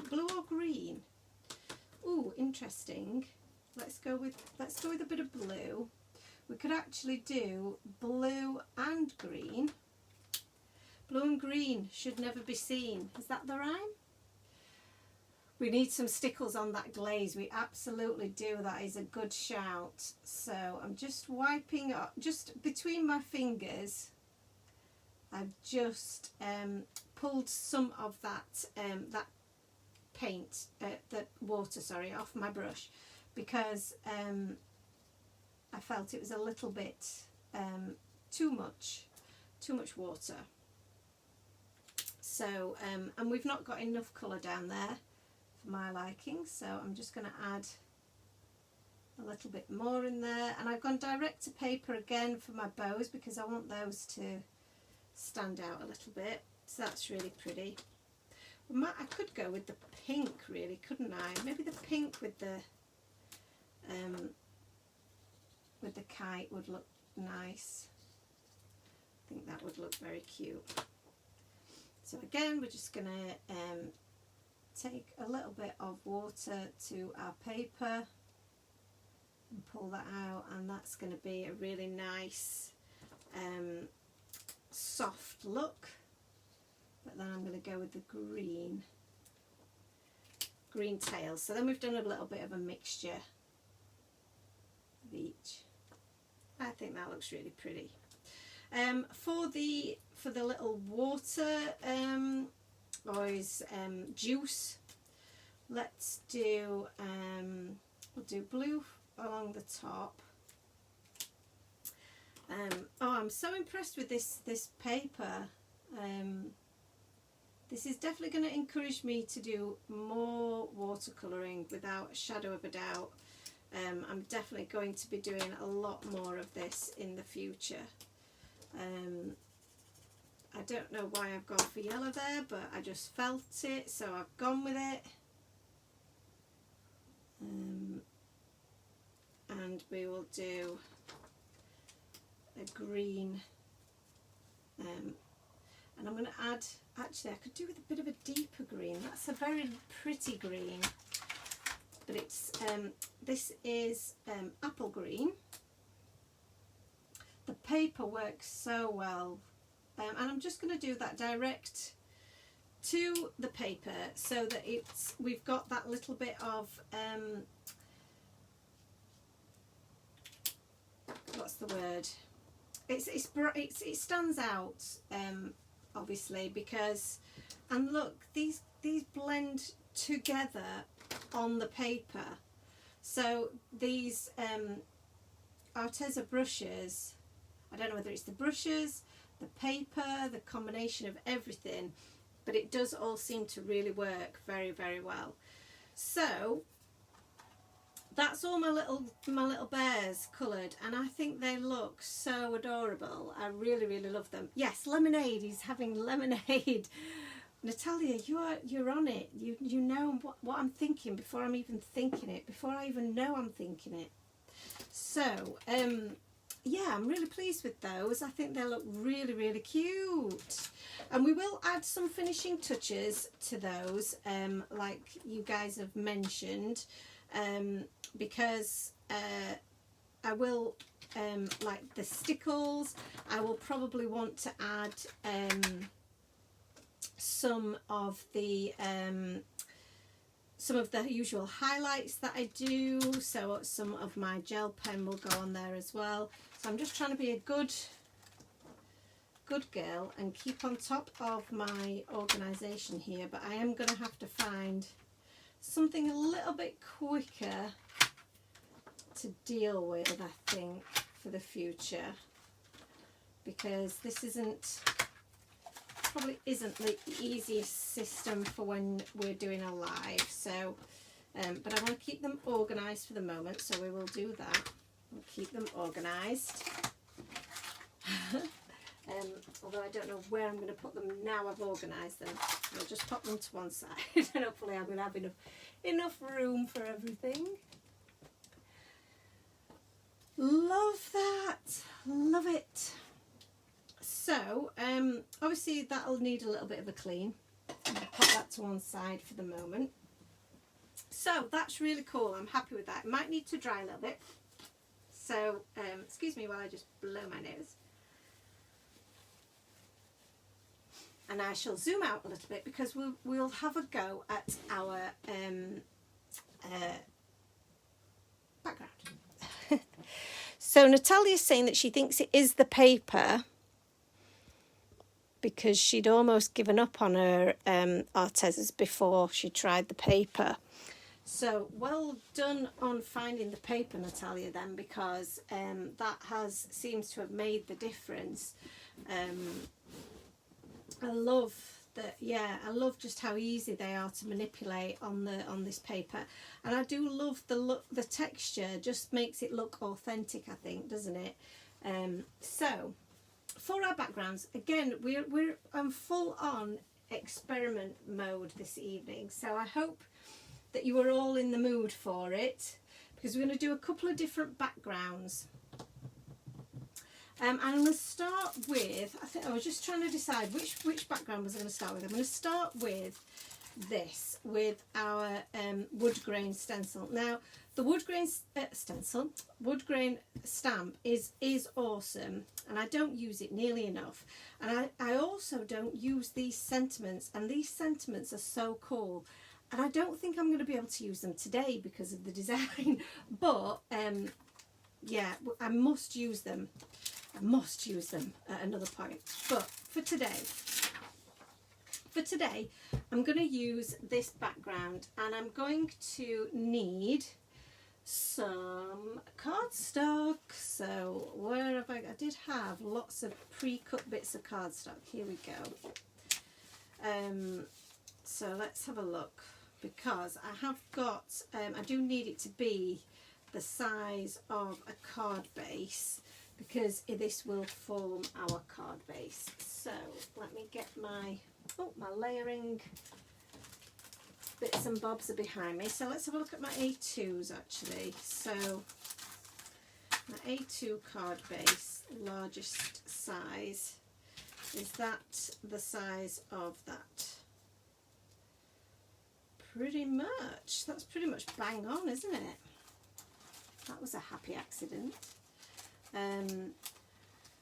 Blue or green? Ooh, interesting. Let's go with a bit of blue. We could actually do blue and green. Blue and green should never be seen. Is that the rhyme? We need some stickles on that glaze. We absolutely do. That is a good shout. So I'm just wiping up, just between my fingers. I've just pulled some of that that paint, the water, sorry, off my brush, because I felt it was a little bit too much water. So and we've not got enough colour down there for my liking, so I'm just going to add a little bit more in there, and I've gone direct to paper again for my bows because I want those to stand out a little bit. So that's really pretty. I could go with the pink, really, couldn't I? Maybe the pink with the kite would look nice. I think that would look very cute. So again, we're just going to take a little bit of water to our paper and pull that out, and that's going to be a really nice soft look. But then I'm going to go with the green tails. So then we've done a little bit of a mixture of each. I think that looks really pretty. For the little water juice, let's do we'll do blue along the top. Oh, I'm so impressed with this paper. This is definitely going to encourage me to do more watercolouring without a shadow of a doubt. I'm definitely going to be doing a lot more of this in the future. I don't know why I've gone for yellow there, but I just felt it, so I've gone with it. And we will do a green, and I'm going to add actually I could do with a bit of a deeper green. That's a very pretty green, but it's this is apple green. The paper works so well, and I'm just going to do that direct to the paper so that we've got that little bit of what's the word? It stands out obviously because, and look, these blend together on the paper. So these Arteza brushes, I don't know whether it's the brushes, the paper, the combination of everything, but it does all seem to really work very, very well. So that's all my little bears coloured, and I think they look so adorable. I really, really love them. Yes, lemonade. He's having lemonade. Natalia, you're on it. You know what I'm thinking before I'm even thinking it. Before I even know I'm thinking it. So yeah, I'm really pleased with those. I think they look really, really cute. And we will add some finishing touches to those, like you guys have mentioned, because I will, like the stickles, I will probably want to add some of the usual highlights that I do. So some of my gel pen will go on there as well. So I'm just trying to be a good girl and keep on top of my organisation here, but I am going to have to find something a little bit quicker to deal with, I think, for the future, because this probably isn't the easiest system for when we're doing a live. So but I want to keep them organised for the moment, so we will do that. We'll keep them organised. Although I don't know where I'm going to put them now I've organised them. I'll just pop them to one side and hopefully I'm going to have enough room for everything. Love that. Love it. So obviously that'll need a little bit of a clean. I'll put that to one side for the moment. So that's really cool. I'm happy with that. It might need to dry a little bit. So excuse me while I just blow my nose. And I shall zoom out a little bit because we'll have a go at our background. So Natalia's saying that she thinks it is the paper because she'd almost given up on her Artezas before she tried the paper. So well done on finding the paper, Natalia, then, because that seems to have made the difference. I love that. Yeah, I love just how easy they are to manipulate on this paper, and I do love the look. The texture just makes it look authentic, I think, doesn't it? So for our backgrounds, again, we're on full on experiment mode this evening. So I hope that you are all in the mood for it, because we're going to do a couple of different backgrounds. And I'm going to start with, I think I was just trying to decide which background was I going to start with. I'm going to start with this, with our wood grain stencil. Now, the wood grain wood grain stamp is awesome, and I don't use it nearly enough. And I also don't use these sentiments, and these sentiments are so cool. And I don't think I'm going to be able to use them today because of the design, but yeah, I must use them. I must use them at another point. But for today, I'm going to use this background, and I'm going to need some cardstock. So where have I did have lots of pre-cut bits of cardstock. Here we go. So let's have a look, because I have got, I do need it to be the size of a card base, because this will form our card base. So let me get my layering bits and bobs are behind me. So let's have a look at my A2s actually. So my A2 card base, largest size. Is that the size of that? Pretty much. That's pretty much bang on, isn't it? That was a happy accident.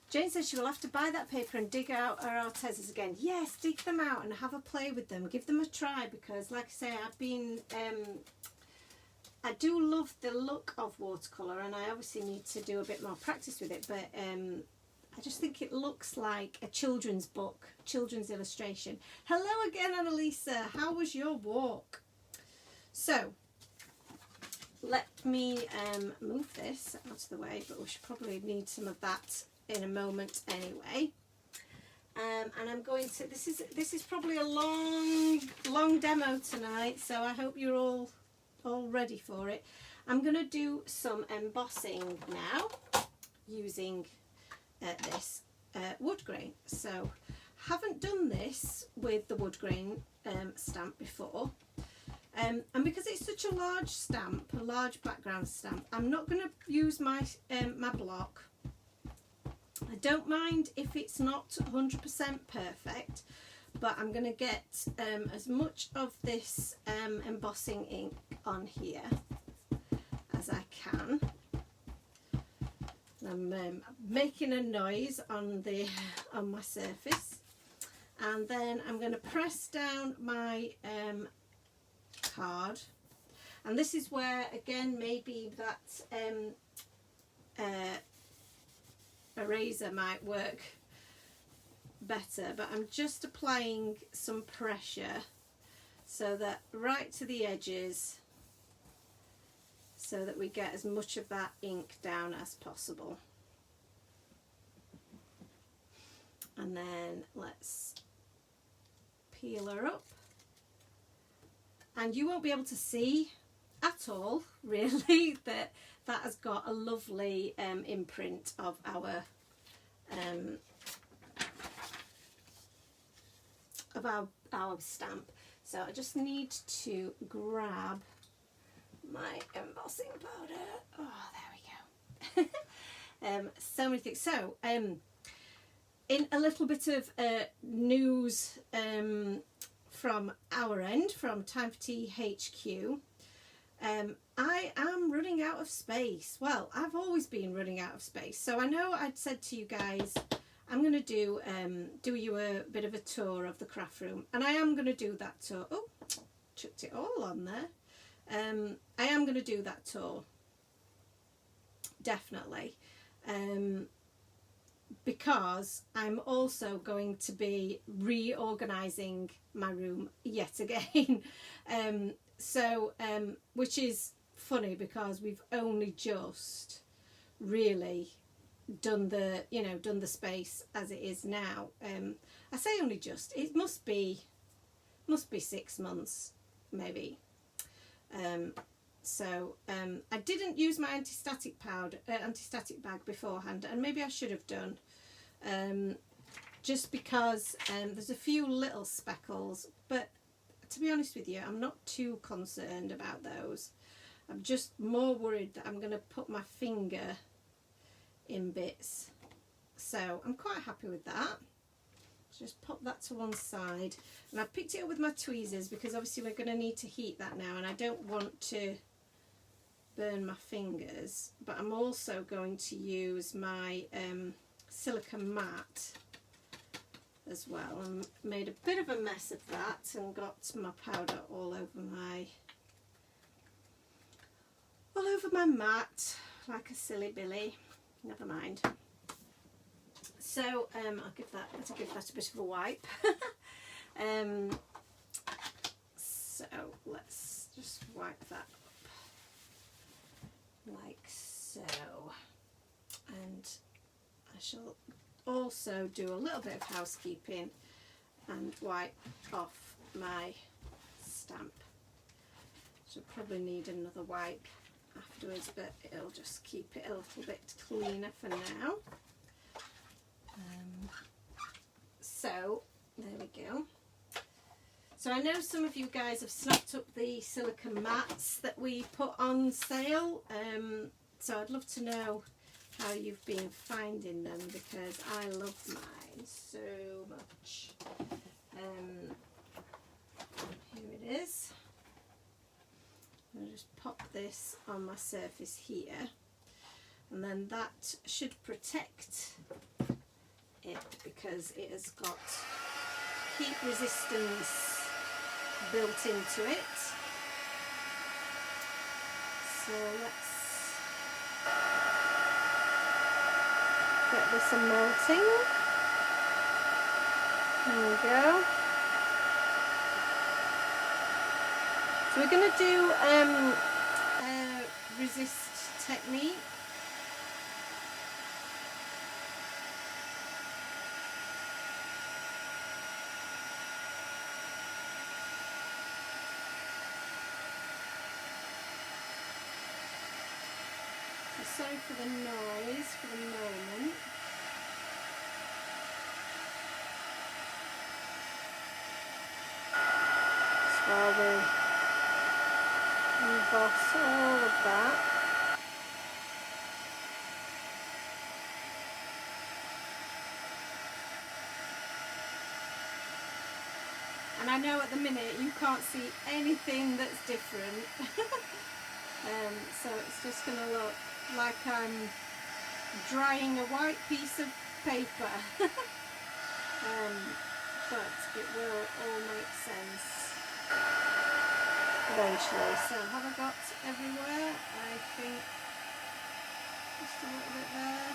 Jane says she will have to buy that paper and dig out her Artezas again. Yes, dig them out and have a play with them. Give them a try, because like I say, I've been... I do love the look of watercolour, and I obviously need to do a bit more practice with it, but I just think it looks like a children's book, children's illustration. Hello again, Annalisa. How was your walk? So, let me move this out of the way, but we should probably need some of that in a moment anyway. And I'm going to, this is probably a long demo tonight, so I hope you're all ready for it. I'm going to do some embossing now using this wood grain. So haven't done this with the wood grain stamp before, and because it's such a large stamp, a large background stamp, I'm not going to use my my block. I don't mind if it's not 100% perfect, but I'm going to get as much of this embossing ink on here as I can. I'm making a noise on my surface, and then I'm going to press down my card, and this is where again maybe that eraser might work better, but I'm just applying some pressure so that right to the edges, so that we get as much of that ink down as possible. And then let's peel her up, and you won't be able to see at all really that that has got a lovely imprint of our stamp. So I just need to grab my embossing powder. Oh, there we go. So many things. So in a little bit of news from our end, from Time for Tea HQ, I am running out of space. Well, I've always been running out of space. So I know I'd said to you guys, I'm going to do you a bit of a tour of the craft room, and I am going to do that tour. Oh, chucked it all on there. I am going to do that tour, definitely, because I'm also going to be reorganising my room yet again. Which is funny because we've only just really done the space as it is now. I say only just, it must be 6 months maybe. I didn't use my anti-static bag beforehand, and maybe I should have done, just because there's a few little speckles, but to be honest with you, I'm not too concerned about those. I'm just more worried that I'm going to put my finger in bits. So I'm quite happy with that. Just pop that to one side, and I picked it up with my tweezers because obviously we're going to need to heat that now, and I don't want to burn my fingers. But I'm also going to use my silicone matte as well, and made a bit of a mess of that and got my powder all over my mat like a silly Billy. Never mind. So I'll give that a bit of a wipe. So let's just wipe that up like so, and I shall also do a little bit of housekeeping and wipe off my stamp. She'll probably need another wipe afterwards, but it'll just keep it a little bit cleaner for now. So there we go. So I know some of you guys have snapped up the silicone mats that we put on sale, so I'd love to know how you've been finding them, because I love mine so much. Here it is. I'll just pop this on my surface here, and then that should protect it because it has got heat resistance built into it. So let's get this a melting. There we go. So we're going to do a resist technique. So sorry for the noise for the moment. Just while we emboss all of that. And I know at the minute you can't see anything that's different. So it's just going to look like I'm drying a white piece of paper. But it will all make sense eventually. So have I got everywhere? I think just a little bit there.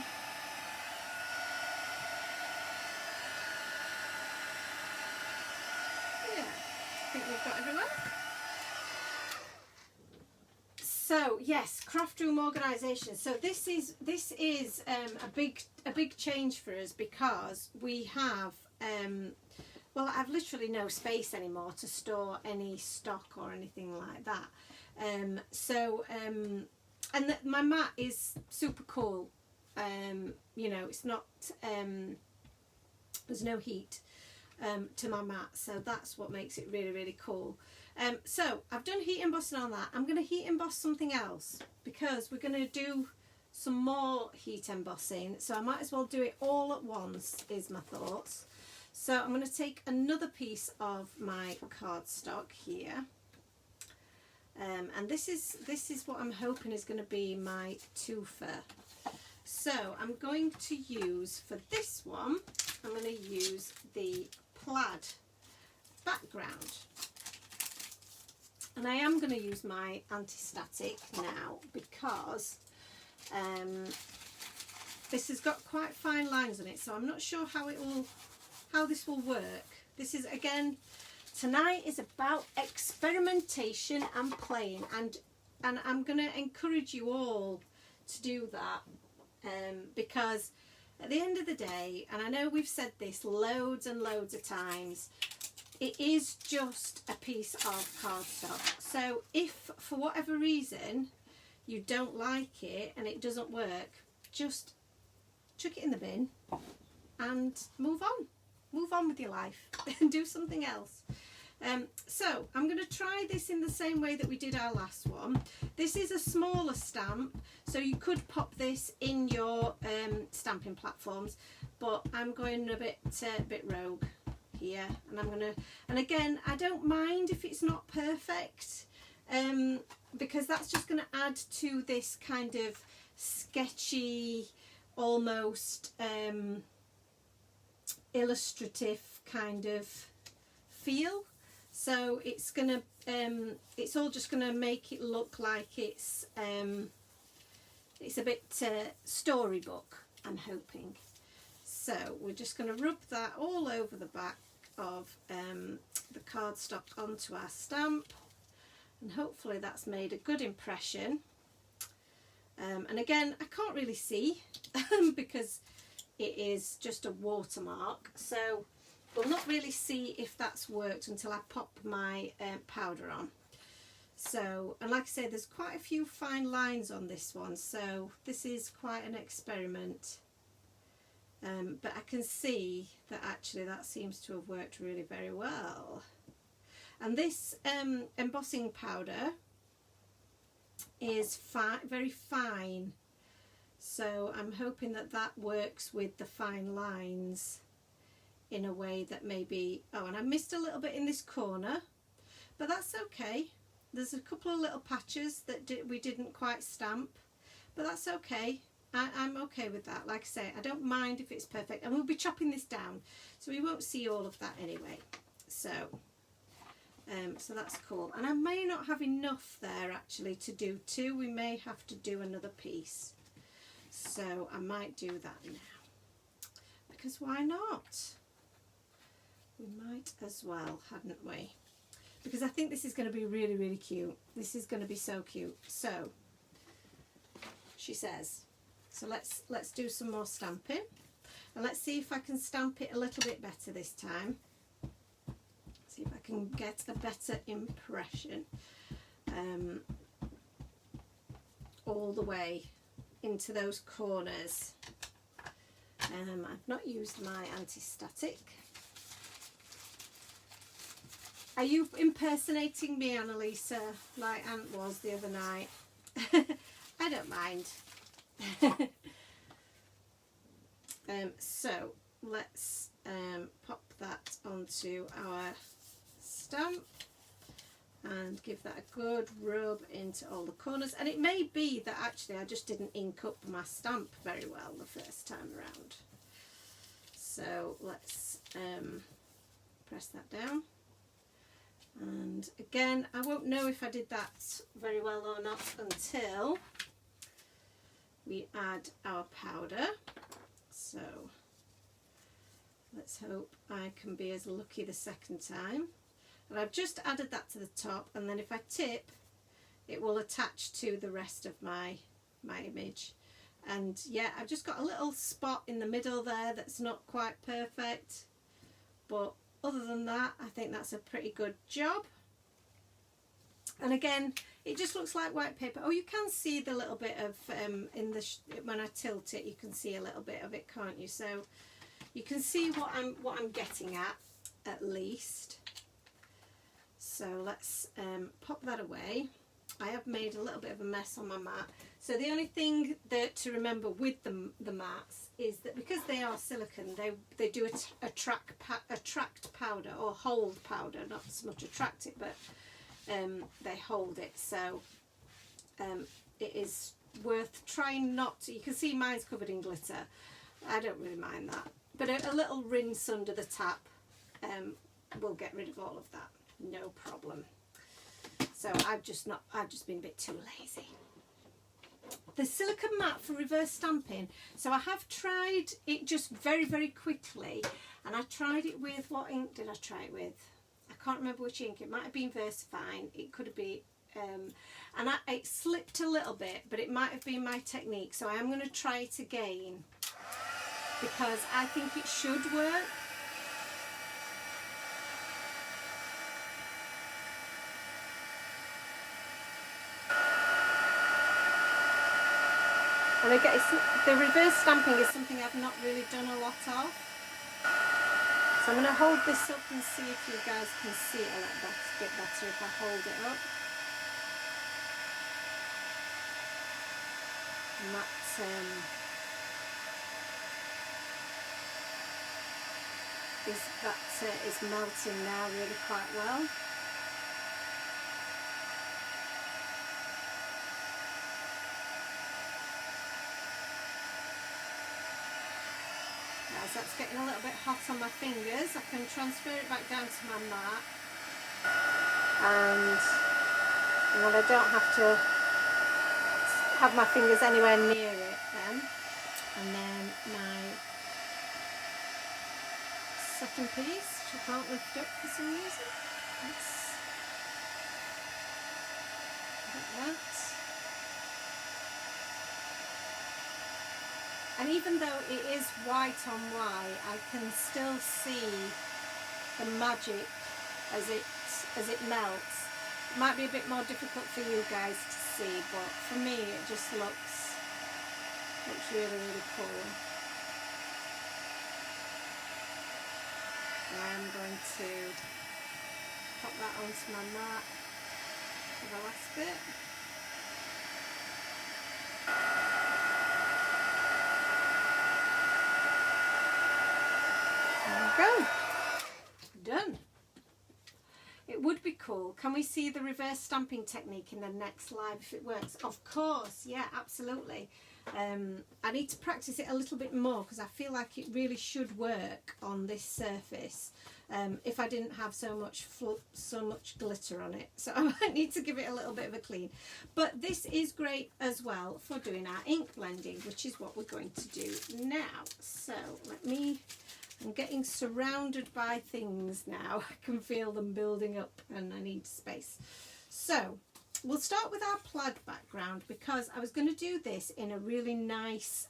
Yeah, I think we've got everywhere. So yes, craft room organisation. So this is a big change for us, because we have well, I've literally no space anymore to store any stock or anything like that. And my mat is super cool. You know, it's not there's no heat to my mat, so that's what makes it really, really cool. So I've done heat embossing on that. I'm going to heat emboss something else, because we're going to do some more heat embossing, so I might as well do it all at once, is my thoughts. So I'm going to take another piece of my cardstock here, and this is what I'm hoping is going to be my twofer. So I'm going to use, for this one, I'm going to use the plaid background. And I am going to use my anti-static now, because this has got quite fine lines on it, so I'm not sure how this will work. This is, again, tonight is about experimentation and playing, and I'm going to encourage you all to do that, because at the end of the day, and I know we've said this loads and loads of times, it is just a piece of cardstock. So if for whatever reason you don't like it and it doesn't work, just chuck it in the bin and move on with your life and do something else. So I'm going to try this in the same way that we did our last one. This is a smaller stamp, so you could pop this in your stamping platforms, but I'm going a bit rogue here, and I'm gonna, and again, I don't mind if it's not perfect, because that's just going to add to this kind of sketchy, almost illustrative kind of feel. So it's gonna it's all just gonna make it look like it's a bit storybook, I'm hoping. So we're just going to rub that all over the back of the cardstock onto our stamp, and hopefully that's made a good impression. And again, I can't really see because it is just a watermark, so we'll not really see if that's worked until I pop my powder on. So, and like I say, there's quite a few fine lines on this one, so this is quite an experiment. But I can see that actually that seems to have worked really very well. And this embossing powder is very fine, So I'm hoping that that works with the fine lines in a way that maybe, oh, and I missed a little bit in this corner, but that's okay. There's a couple of little patches that we didn't quite stamp, but that's okay. I'm okay with that. Like I say, I don't mind if it's perfect, and we'll be chopping this down, so we won't see all of that anyway. So so that's cool. And I may not have enough there actually to do two. We may have to do another piece. So I might do that now, because why not? We might as well, hadn't we? Because I think this is going to be really, really cute. This is going to be so cute. So she says, so let's do some more stamping, and let's see if I can stamp it a little bit better this time. See if I can get a better impression all the way into those corners. I've not used my anti-static. Are you impersonating me, Annalisa, like Ant was the other night? I don't mind. So let's pop that onto our stamp and give that a good rub into all the corners. And it may be that actually I just didn't ink up my stamp very well the first time around. So let's press that down. And again, I won't know if I did that very well or not until we add our powder. So let's hope I can be as lucky the second time. And I've just added that to the top, and then if I tip, it will attach to the rest of my image. And yeah, I've just got a little spot in the middle there that's not quite perfect, but other than that, I think that's a pretty good job. And again, it just looks like white paper. Oh, you can see the little bit of when I tilt it, you can see a little bit of it, can't you? So you can see what I'm getting at least. So let's pop that away. I have made a little bit of a mess on my mat. So the only thing that to remember with the mats is that because they are silicone, they do attract powder, or hold powder, not so much attract it, but they hold it. So it is worth trying not to. You can see mine's covered in glitter. I don't really mind that, but a little rinse under the tap will get rid of all of that, no problem. So I've just been a bit too lazy. The silicone mat for reverse stamping, so I have tried it just very, very quickly, and I tried it with, what ink did I try it with? I can't remember which ink. It might have been VersaFine, it could have been, and it slipped a little bit, but it might have been my technique, so I am going to try it again because I think it should work. And again, the reverse stamping is something I've not really done a lot of. So I'm going to hold this up and see if you guys can see it a little bit better if I hold it up. And that is melting now really quite well. As that's getting a little bit hot on my fingers, I can transfer it back down to my mat, and then I don't have to have my fingers anywhere near it then. And then my second piece, which I can't lift up for some reason. Let's get that. And even though it is white on white, I can still see the magic as it melts. It might be a bit more difficult for you guys to see, but for me it just looks really, really cool. And I'm going to pop that onto my mat for the last bit. can we see the reverse stamping technique in the next live if it works? Of course, yeah, absolutely. I need to practice it a little bit more because I feel like it really should work on this surface if I didn't have so much glitter on it. So I might need to give it a little bit of a clean. But this is great as well for doing our ink blending, which is what we're going to do now. So I'm getting surrounded by things now. I can feel them building up and I need space. So we'll start with our plaid background because I was going to do this in a really nice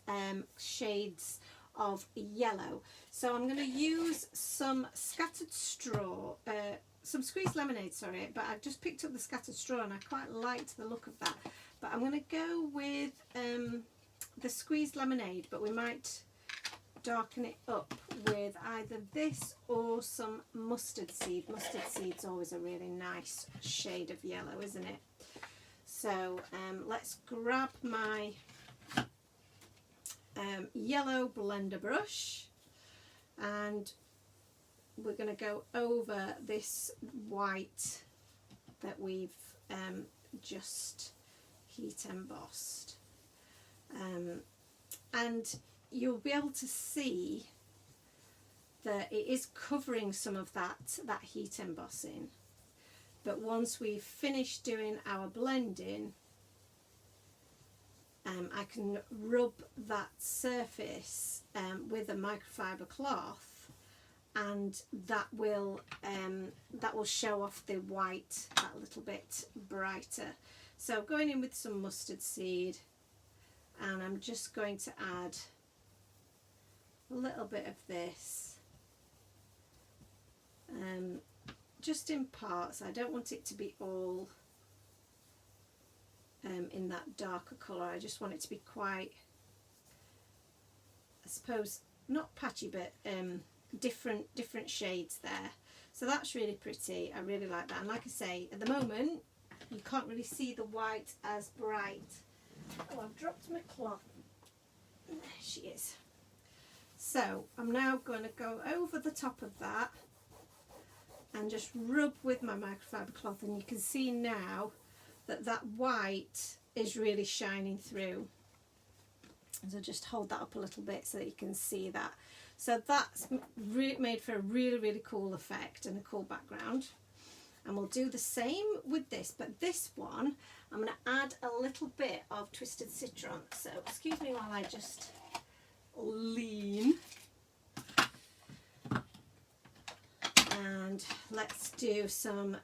shades of yellow. So I'm going to use some scattered straw, some squeezed lemonade, sorry, but I've just picked up the scattered straw and I quite liked the look of that. But I'm going to go with the squeezed lemonade, but we might darken it up with either this or some mustard seed. Mustard seed's always a really nice shade of yellow, isn't it? So let's grab my yellow blender brush and we're going to go over this white that we've just heat embossed, and you'll be able to see that it is covering some of that heat embossing, but once we've finished doing our blending, I can rub that surface with a microfiber cloth, and that will show off the white that little bit brighter. So going in with some mustard seed, and I'm just going to add a little bit of this, just in parts. I don't want it to be all in that darker colour. I just want it to be quite, I suppose, not patchy, but different shades there. So that's really pretty. I really like that. And like I say, at the moment you can't really see the white as bright. Oh, I've dropped my cloth. There she is. So I'm now going to go over the top of that and just rub with my microfiber cloth, and you can see now that white is really shining through. So just hold that up a little bit so that you can see that. So that's made for a really cool effect and a cool background. And we'll do the same with this, but this one I'm going to add a little bit of Twisted Citron. So excuse me while I just lean. And let's do some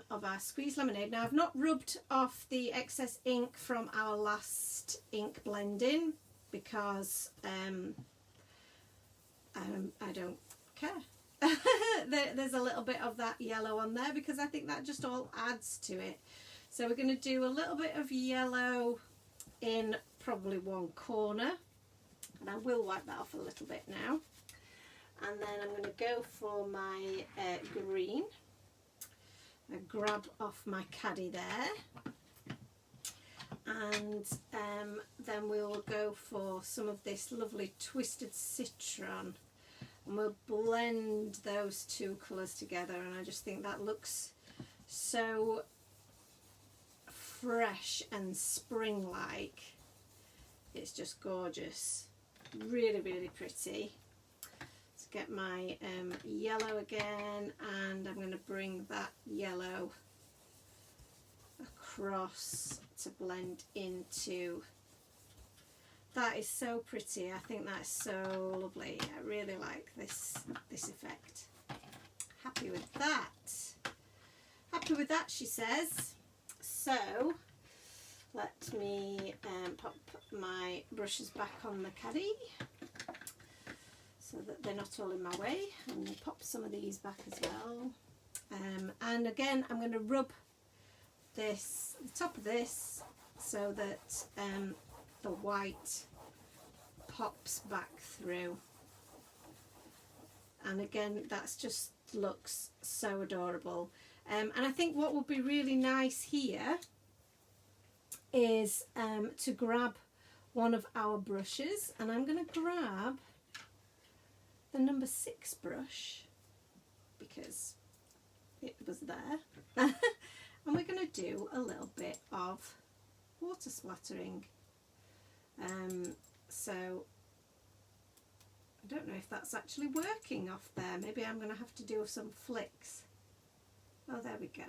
of our squeezed lemonade. Now I've not rubbed off the excess ink from our last ink blending because I don't care. There's a little bit of that yellow on there because I think that just all adds to it. So we're going to do a little bit of yellow in probably one corner, and I will wipe that off a little bit now. And then I'm going to go for my green. I grab off my caddy there, and then we'll go for some of this lovely Twisted Citron, and we'll blend those two colours together. And I just think that looks so fresh and spring-like. It's just gorgeous, really pretty. Get my yellow again, and I'm going to bring that yellow across to blend into. That is so pretty. I think that's so lovely. I really like this effect. Happy with that. Happy with that, she says. So let me pop my brushes back on the caddy, so that they're not all in my way. I'm going to pop some of these back as well. And again, I'm going to rub this, the top of this, so that the white pops back through. And again, that's just looks so adorable. And I think what would be really nice here is to grab one of our brushes, and I'm going to grab the number 6 brush because it was there. and we're going to do a little bit of water splattering. So I don't know if that's actually working off there. Maybe I'm going to have to do some flicks. Oh, there we go.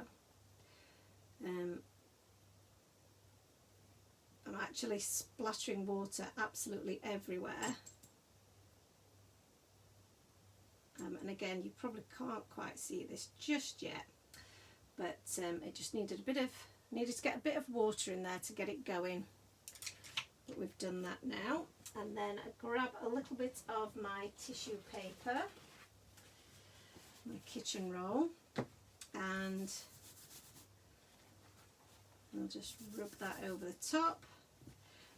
I'm actually splattering water absolutely everywhere. And again, you probably can't quite see this just yet, but it just needed to get a bit of water in there to get it going. But we've done that now. And then I grab a little bit of my tissue paper, my kitchen roll, and I'll just rub that over the top.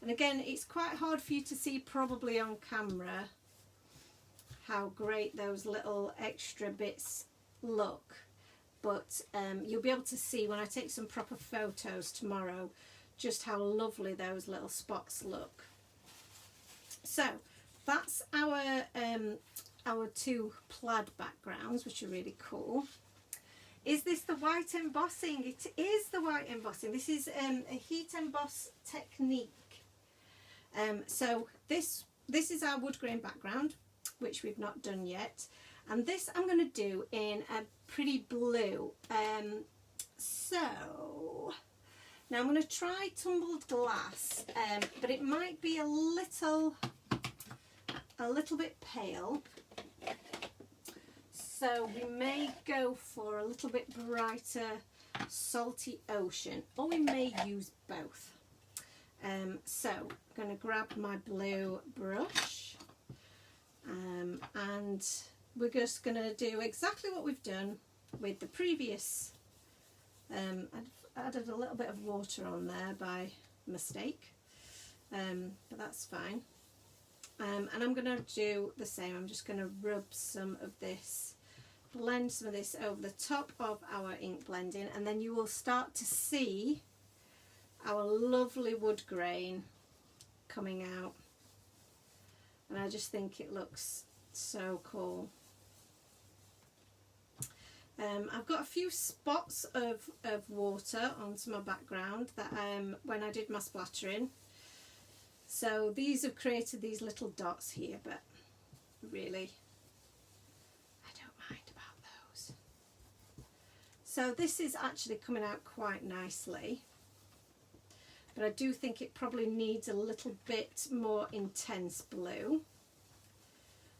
And again, it's quite hard for you to see probably on camera how great those little extra bits look, but you'll be able to see when I take some proper photos tomorrow just how lovely those little spots look. So that's our two plaid backgrounds, which are really cool. Is this the white embossing? It is the white embossing. This is a heat emboss technique. So this is our wood grain background, which we've not done yet, and this I'm going to do in a pretty blue. So now I'm going to try tumbled glass, but it might be a little bit pale, so we may go for a little bit brighter salty ocean, or we may use both. So I'm going to grab my blue brush, and we're just going to do exactly what we've done with the previous. I've added a little bit of water on there by mistake, but that's fine. And I'm going to do the same. I'm just going to rub some of this, blend some of this over the top of our ink blending, and then you will start to see our lovely wood grain coming out. And I just think it looks so cool. I've got a few spots of water onto my background that when I did my splattering. So these have created these little dots here, but really I don't mind about those. So this is actually coming out quite nicely, but I do think it probably needs a little bit more intense blue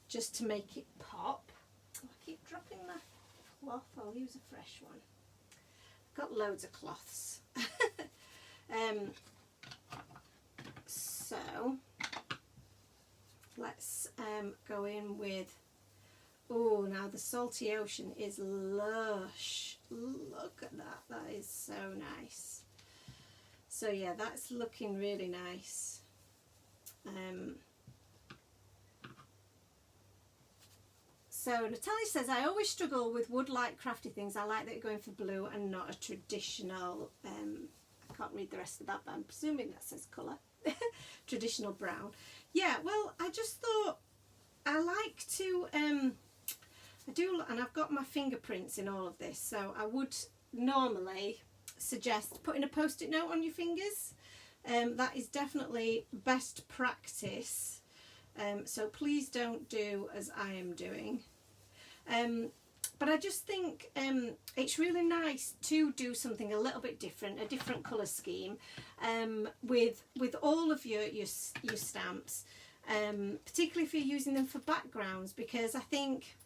just to make it pop. Oh, I keep dropping my cloth. I'll use a fresh one. I've got loads of cloths. So let's go in with, oh, now the salty ocean is lush. Look at that, that is so nice. So yeah, that's looking really nice. So Natalie says, I always struggle with wood-like crafty things. I like that you're going for blue and not a traditional, I can't read the rest of that, but I'm presuming that says colour. Traditional brown. Yeah, well, I just thought I like to, I do, and I've got my fingerprints in all of this, so I would normally suggest putting a post-it note on your fingers. That is definitely best practice, so please don't do as I am doing. But I just think it's really nice to do something a little bit different, a different colour scheme, with all of your stamps, particularly if you're using them for backgrounds, because I think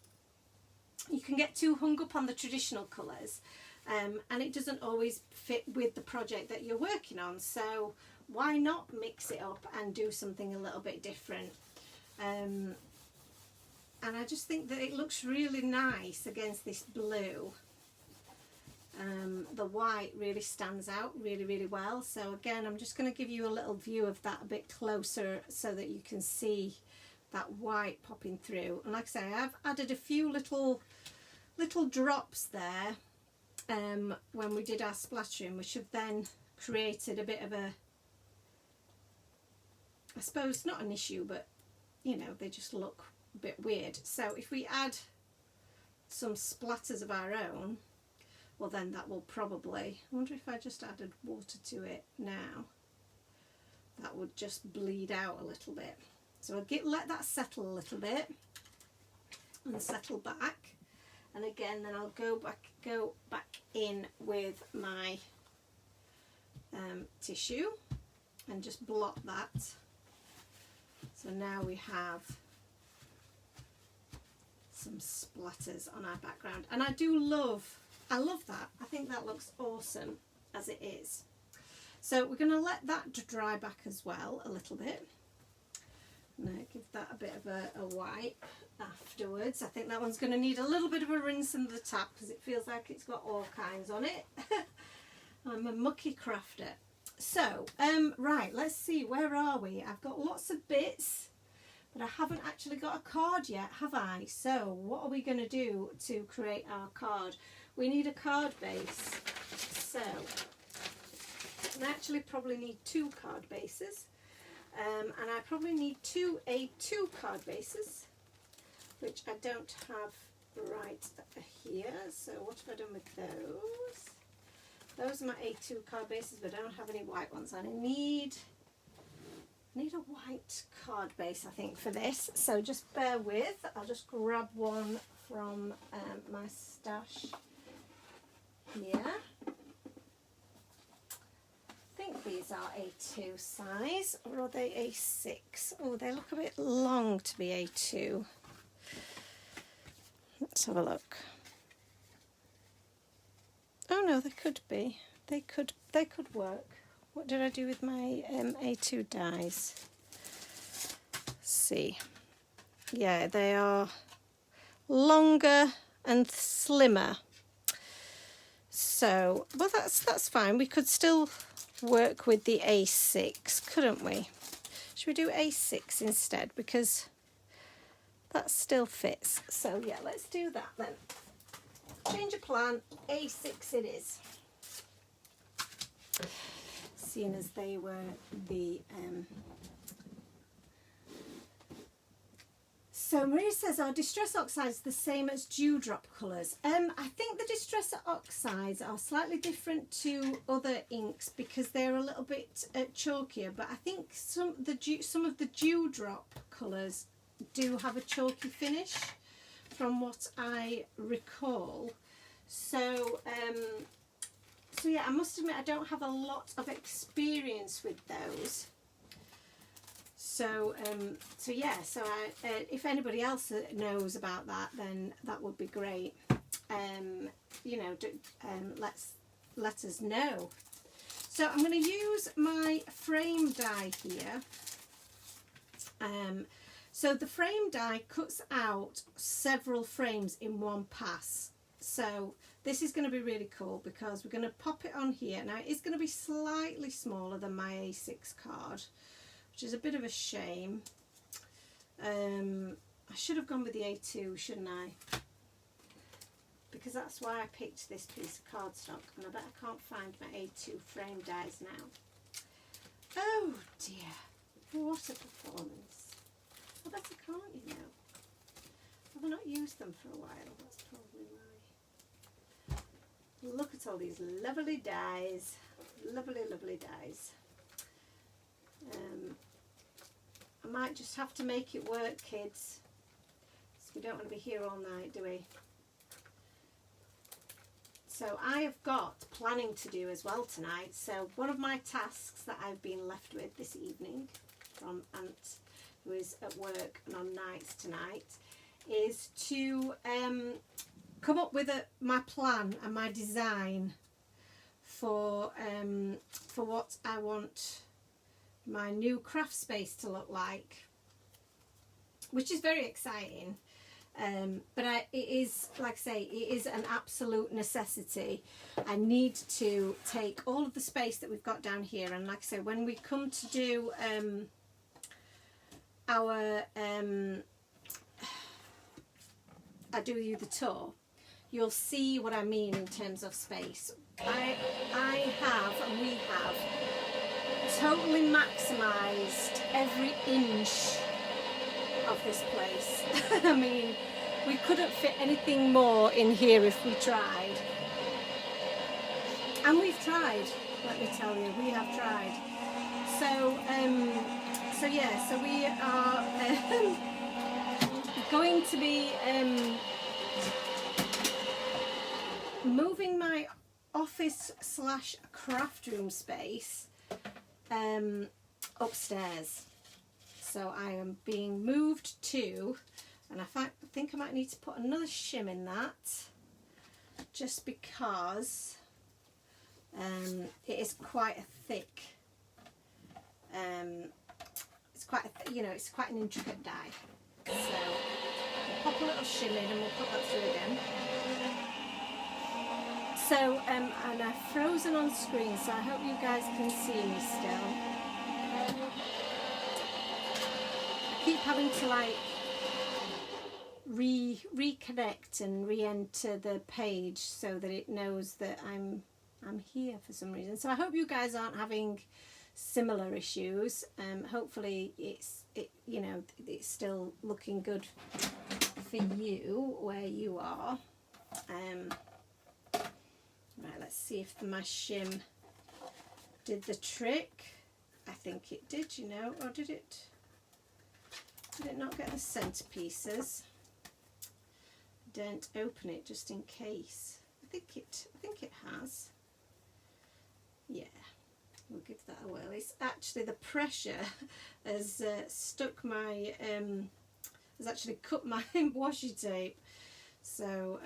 you can get too hung up on the traditional colours, and it doesn't always fit with the project that you're working on. So why not mix it up and do something a little bit different? And I just think that it looks really nice against this blue. The white really stands out really, really well. So again, I'm just going to give you a little view of that a bit closer so that you can see that white popping through. And like I say, I've added a few little drops there when we did our splattering, which have then created a bit of a, I suppose, not an issue, but you know, they just look a bit weird. So if we add some splatters of our own, well then that will probably, I wonder if I just added water to it now, that would just bleed out a little bit. So I'll let that settle a little bit and settle back, and again then I'll go back in with my tissue and just blot that. So now we have some splatters on our background, and I love that. I think that looks awesome as it is. So we're going to let that dry back as well a little bit. Now give that a bit of a wipe afterwards. I think that one's going to need a little bit of a rinse in the tap because it feels like it's got all kinds on it. I'm a mucky crafter. So right, let's see, where are we? I've got lots of bits, but I haven't actually got a card yet, have I? So what are we going to do to create our card? We need a card base. So I actually probably need 2 card bases, and I probably need 2 A2 card bases, which I don't have right here. So what have I done with those? Those are my A2 card bases, but I don't have any white ones. I need a white card base, I think, for this. So just bear with. I'll just grab one from my stash here. I think these are A2 size, or are they A6? Oh, they look a bit long to be A2. Let's have a look. Oh no, they could be. They could work. What did I do with my A2 dies? Let's see. Yeah, they are longer and slimmer. So, well, that's fine. We could still work with the A6, couldn't we? Should we do A6 instead? Because that still fits. So yeah, let's do that then. Change of plan, A6 it is. Seeing as they were the... So Maria says, are Distress Oxides the same as Dewdrop colours? I think the Distress Oxides are slightly different to other inks because they're a little bit chalkier, but I think some of the Dewdrop colours do have a chalky finish, from what I recall. So so yeah, I must admit I don't have a lot of experience with those. So so yeah, so if anybody else knows about that, then that would be great. You know, let us know. So I'm going to use my frame die here. So the frame die cuts out several frames in one pass. So this is going to be really cool because we're going to pop it on here. Now it's going to be slightly smaller than my A6 card, which is a bit of a shame. I should have gone with the A2, shouldn't I? Because that's why I picked this piece of cardstock, and I bet I can't find my A2 frame dies now. Oh dear, what a performance. I bet I can't, you know. I've not used them for a while, that's probably why. Look at all these lovely dies. Lovely, lovely dies. I might just have to make it work, kids. So we don't want to be here all night, do we? So I have got planning to do as well tonight. So one of my tasks that I've been left with this evening from Ant, who is at work and on nights tonight, is to come up with my plan and my design for what I want my new craft space to look like, which is very exciting. But it is, like I say, it is an absolute necessity. I need to take all of the space that we've got down here, and like I say, when we come to do our I do you the tour, you'll see what I mean in terms of space. I have, and we have, totally maximised every inch of this place. I mean, we couldn't fit anything more in here if we tried. And we've tried, let me tell you, we have tried. So, so we are going to be moving my office / craft room space upstairs. So I am being moved to, and I think I might need to put another shim in that, just because it is quite a thick, it's quite an intricate die. So we'll pop a little shim in and we'll put that through again. So, and I've frozen on screen, so I hope you guys can see me still. I keep having to like reconnect and re-enter the page so that it knows that I'm here for some reason. So I hope you guys aren't having similar issues. Hopefully it's still looking good for you where you are. Right, let's see if my shim did the trick. I think it did, you know, or did it not get the centerpieces? Don't open it just in case. I think it has. Yeah, we'll give that a whirl. It's actually the pressure has stuck my has actually cut my washi tape. So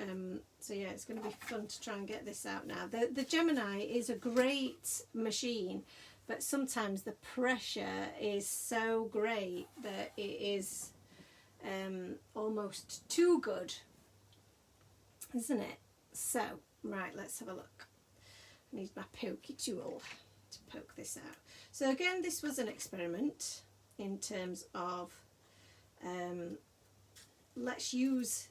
yeah, it's going to be fun to try and get this out now. The Gemini is a great machine, but sometimes the pressure is so great that it is almost too good, isn't it? So, right, let's have a look. I need my pokey tool to poke this out. So again, this was an experiment in terms of let's use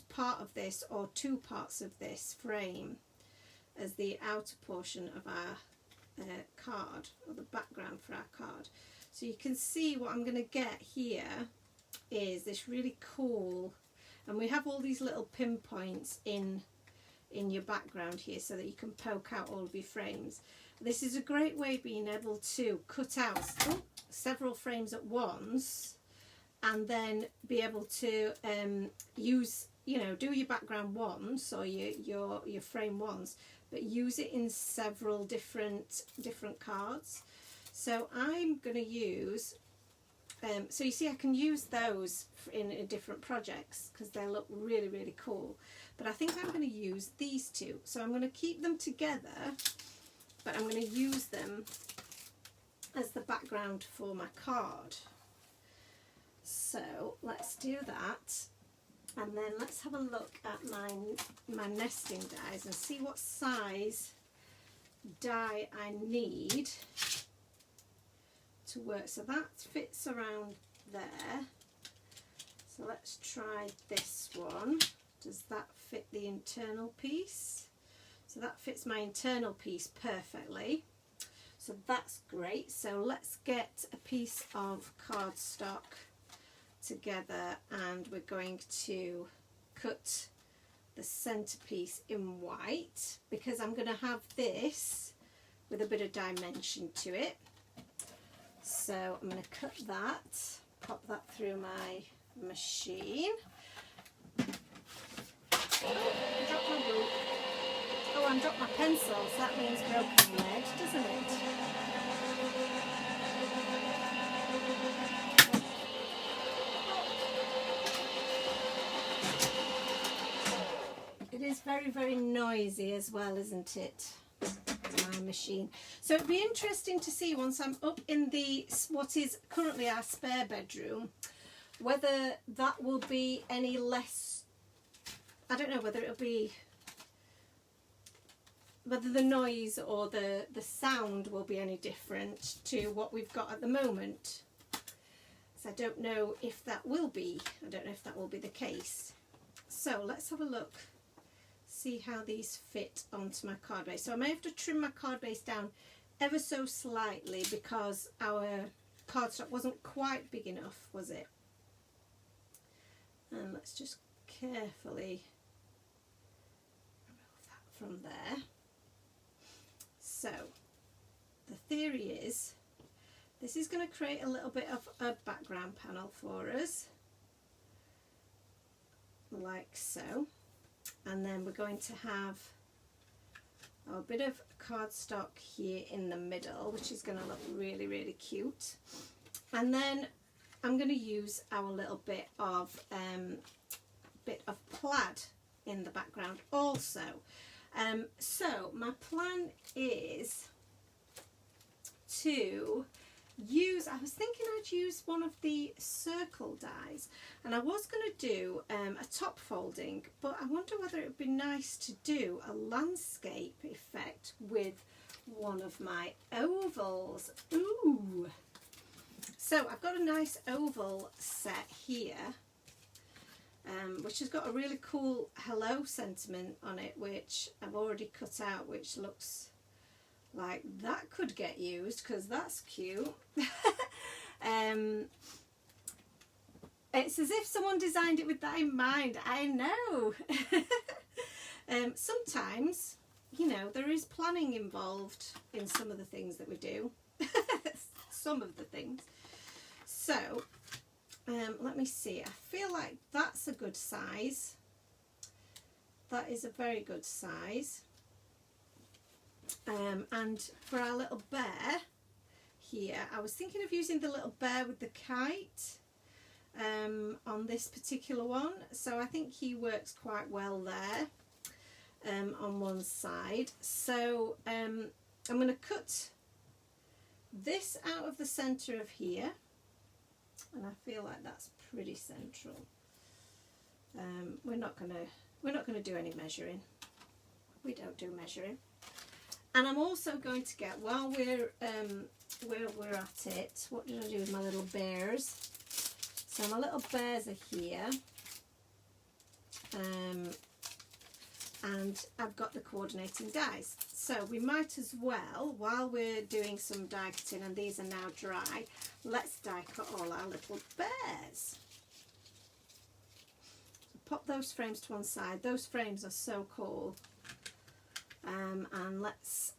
part of this or two parts of this frame as the outer portion of our card, or the background for our card. So you can see what I'm going to get here is this really cool, and we have all these little pinpoints in your background here so that you can poke out all of your frames. This is a great way of being able to cut out several frames at once, and then be able to use, do your background once or your frame once, but use it in several different cards. So I'm going to use, so you see I can use those in different projects because they look really, really cool. But I think I'm going to use these two. So I'm going to keep them together, but I'm going to use them as the background for my card. So let's do that, and then let's have a look at my nesting dies and see what size die I need to work. So that fits around there. So let's try this one. Does that fit the internal piece? So that fits my internal piece perfectly. So that's great. So let's get a piece of cardstock together, and we're going to cut the centerpiece in white because I'm going to have this with a bit of dimension to it. So I'm going to cut that, pop that through my machine. Oh, I dropped my book. Oh, I dropped my pencil, so that means broken lead, doesn't it? It is very, very noisy as well, isn't it? My machine. So it'd be interesting to see once I'm up in what is currently our spare bedroom, whether that will be any less. I don't know whether it'll be, whether the noise or the sound will be any different to what we've got at the moment. So I don't know if that will be. I don't know if that will be the case. So let's have a look. See how these fit onto my card base. So I may have to trim my card base down ever so slightly because our cardstock wasn't quite big enough, was it? And let's just carefully remove that from there. So the theory is this is going to create a little bit of a background panel for us, like so, and then we're going to have a bit of cardstock here in the middle, which is going to look really, really cute. And then I'm going to use our little bit of plaid in the background also. So my plan is to use, I was thinking I'd use one of the circle dies, and I was going to do a top folding, but I wonder whether it would be nice to do a landscape effect with one of my ovals. Ooh! So I've got a nice oval set here, which has got a really cool hello sentiment on it, which I've already cut out, which looks like that could get used because that's cute. It's as if someone designed it with that in mind. I know. Sometimes, you know, there is planning involved in some of the things that we do. Some of the things. So let me see. I feel like that's a good size. That is a very good size. And for our little bear here, I was thinking of using the little bear with the kite on this particular one. So I think he works quite well there on one side. So I'm going to cut this out of the centre of here, and I feel like that's pretty central. We're not going to do any measuring. We don't do measuring. And I'm also going to get, while we're at it, what did I do with my little bears? So my little bears are here, and I've got the coordinating dies. So we might as well, while we're doing some die cutting, and these are now dry, let's die cut all our little bears. Pop those frames to one side. Those frames are so cool. And let's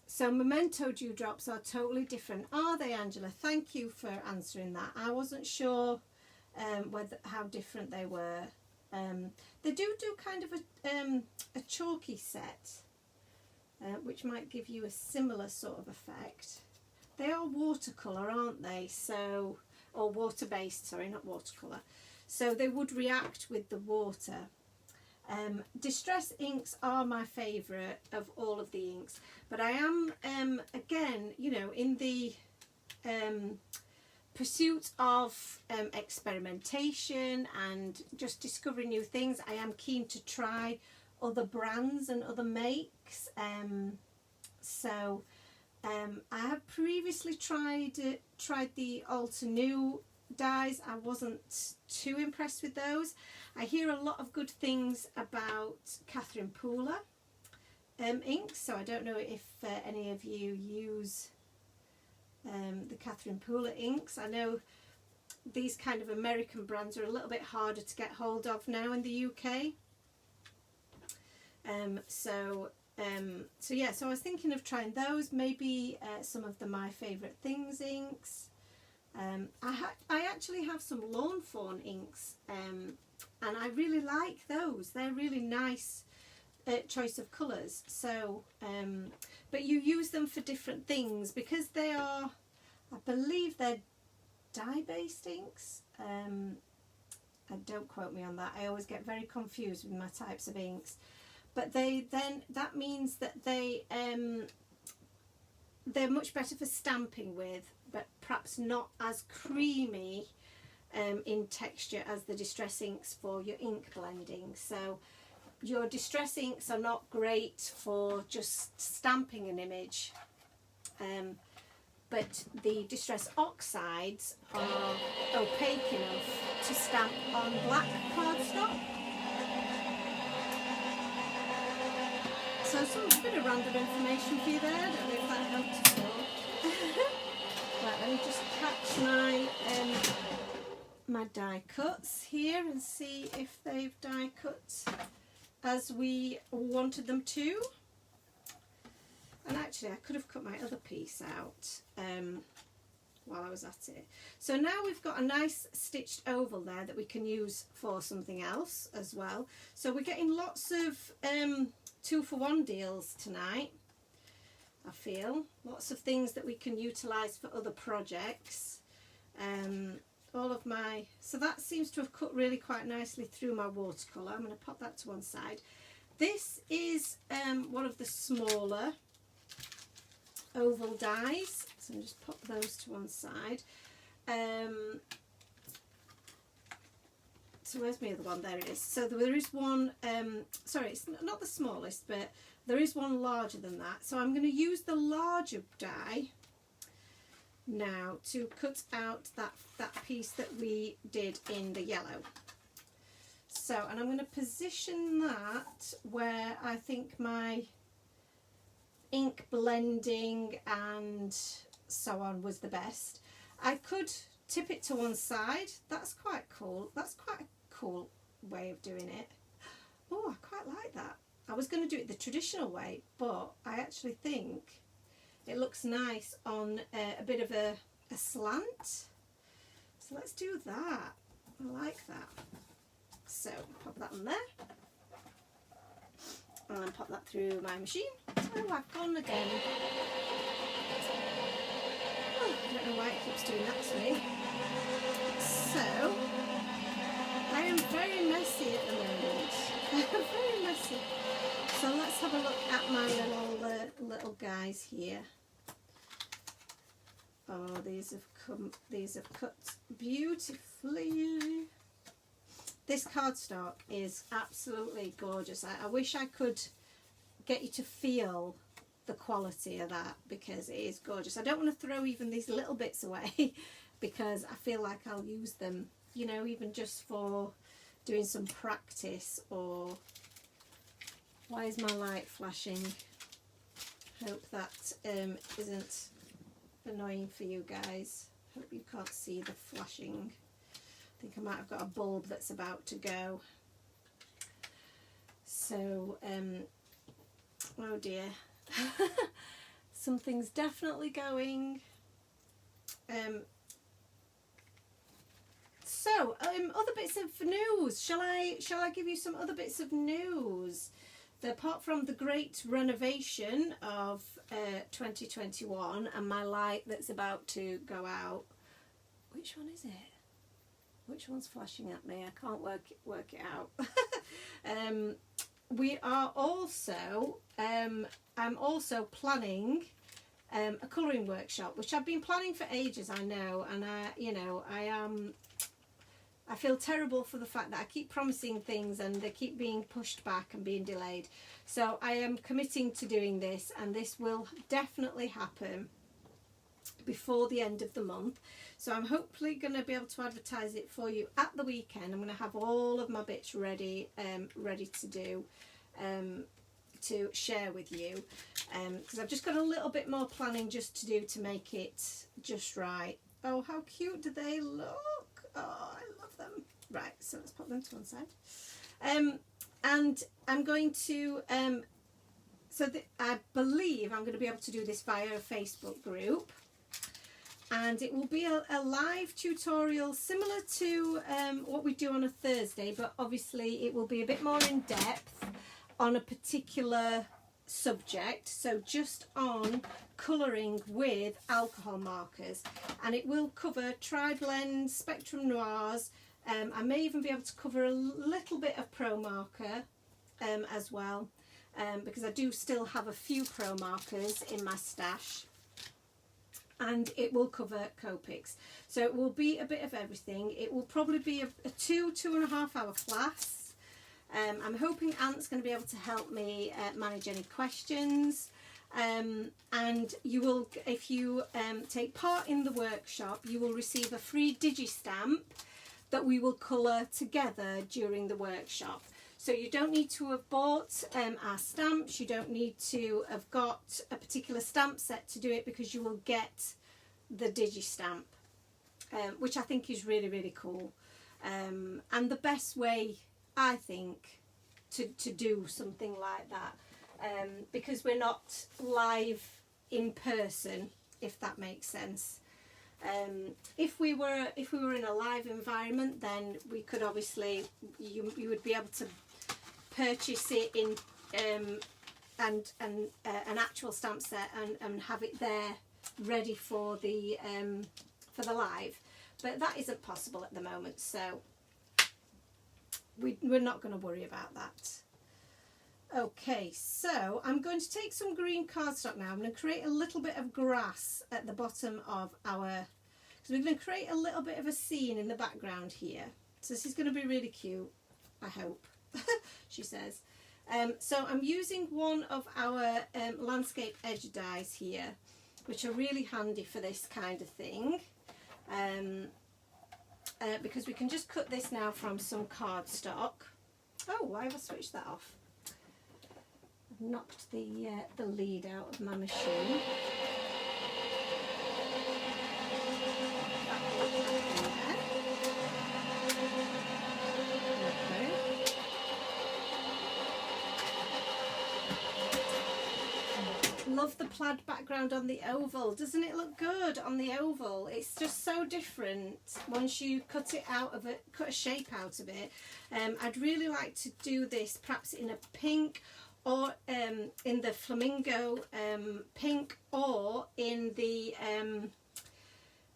so memento dewdrops are totally different, are they, Angela? Thank you for answering that. I wasn't sure how different they were. They do kind of a chalky set, which might give you a similar sort of effect. They are watercolour, aren't they? So, or water based, sorry, not watercolour. So they would react with the water. Distress inks are my favourite of all of the inks, but I am again, you know, in the pursuit of experimentation and just discovering new things. I am keen to try other brands and other makes. So I have previously tried the Alter New dies. I wasn't too impressed with those. I hear a lot of good things about Catherine Pooler inks, so I don't know if any of you use the Catherine Pooler inks. I know these kind of American brands are a little bit harder to get hold of now in the UK. So yeah, so I was thinking of trying those, maybe some of the My Favourite Things inks. I actually have some Lawn Fawn inks, and I really like those. They're really nice choice of colours. So, but you use them for different things because they are, I believe they're dye-based inks. Don't quote me on that. I always get very confused with my types of inks. But that means that they're much better for stamping with, but perhaps not as creamy in texture as the distress inks for your ink blending. So your distress inks are not great for just stamping an image, but the distress oxides are opaque enough to stamp on black cardstock. So some bit of random information for you there. I don't know if that helps at all. Right, let me just catch my my die cuts here and see if they've die cut as we wanted them to. And actually I could have cut my other piece out while I was at it. So now we've got a nice stitched oval there that we can use for something else as well. So we're getting lots of 2-for-1 deals tonight, I feel. Lots of things that we can utilise for other projects. All of my, so that seems to have cut really quite nicely through my watercolour. I'm going to pop that to one side. This is one of the smaller oval dies, so I'll just pop those to one side. So where's my other one? There it is. So there is one, sorry, it's not the smallest, but there is one larger than that. So I'm going to use the larger die now to cut out that piece that we did in the yellow. So, and I'm going to position that where I think my ink blending and so on was the best. I could tip it to one side. That's quite cool. That's quite a cool way of doing it. Oh, I quite like that. I was going to do it the traditional way, but I actually think it looks nice on a bit of a slant. So let's do that. I like that. So pop that on there. And then pop that through my machine. Oh, I've gone again. Oh, I don't know why it keeps doing that to me. So, I am very messy at the moment. Very messy. So let's have a look at my little guys here. Oh, these have cut beautifully. This cardstock is absolutely gorgeous. I wish I could get you to feel the quality of that, because it is gorgeous. I don't want to throw even these little bits away because I feel like I'll use them, you know, even just for doing some practice. Or why is my light flashing? Hope that isn't annoying for you guys. Hope you can't see the flashing. I think I might have got a bulb that's about to go. So, oh dear. Something's definitely going. Other bits of news. Shall I give you some other bits of news? Apart from the great renovation of 2021 and my light that's about to go out. Which one is it? Which one's flashing at me? I can't work it out. We are also, I'm also planning a colouring workshop, which I've been planning for ages, I know, and I feel terrible for the fact that I keep promising things and they keep being pushed back and being delayed. So I am committing to doing this, and this will definitely happen before the end of the month. So I'm hopefully going to be able to advertise it for you at the weekend. I'm going to have all of my bits ready to do, to share with you, because I've just got a little bit more planning just to do to make it just right. Oh, how cute do they look? Oh, I love them. Right, so let's pop them to one side. And I'm going to, I believe I'm going to be able to do this via a Facebook group. And it will be a live tutorial similar to what we do on a Thursday, but obviously it will be a bit more in depth on a particular subject. So just on colouring with alcohol markers, and it will cover tri-blend, spectrum noirs. I may even be able to cover a little bit of pro marker as well, because I do still have a few pro markers in my stash. And it will cover Copics. So it will be a bit of everything. It will probably be a 2.5 hour class. I'm hoping Ant's going to be able to help me manage any questions. And you will, if you take part in the workshop, you will receive a free digi-stamp that we will colour together during the workshop. So you don't need to have bought our stamps, you don't need to have got a particular stamp set to do it, because you will get the digi-stamp, which I think is really, really cool. And the best way, I think, to do something like that, because we're not live in person, if that makes sense. If we were in a live environment, then we could obviously, you would be able to purchase it in an actual stamp set and have it there ready for the live, but that isn't possible at the moment, so we're not going to worry about that. Okay, so I'm going to take some green cardstock now. I'm going to create a little bit of grass at the bottom of our, because we're going to create a little bit of a scene in the background here. So this is going to be really cute, I hope, she says. So I'm using one of our landscape edge dies here, which are really handy for this kind of thing, because we can just cut this now from some cardstock. Oh, why have I switched that off? I've knocked the lead out of my machine. Love the plaid background on the oval. Doesn't it look good on the oval? It's just so different once you cut it out of it, cut a shape out of it. I'd really like to do this perhaps in a pink, or in the flamingo pink, or in the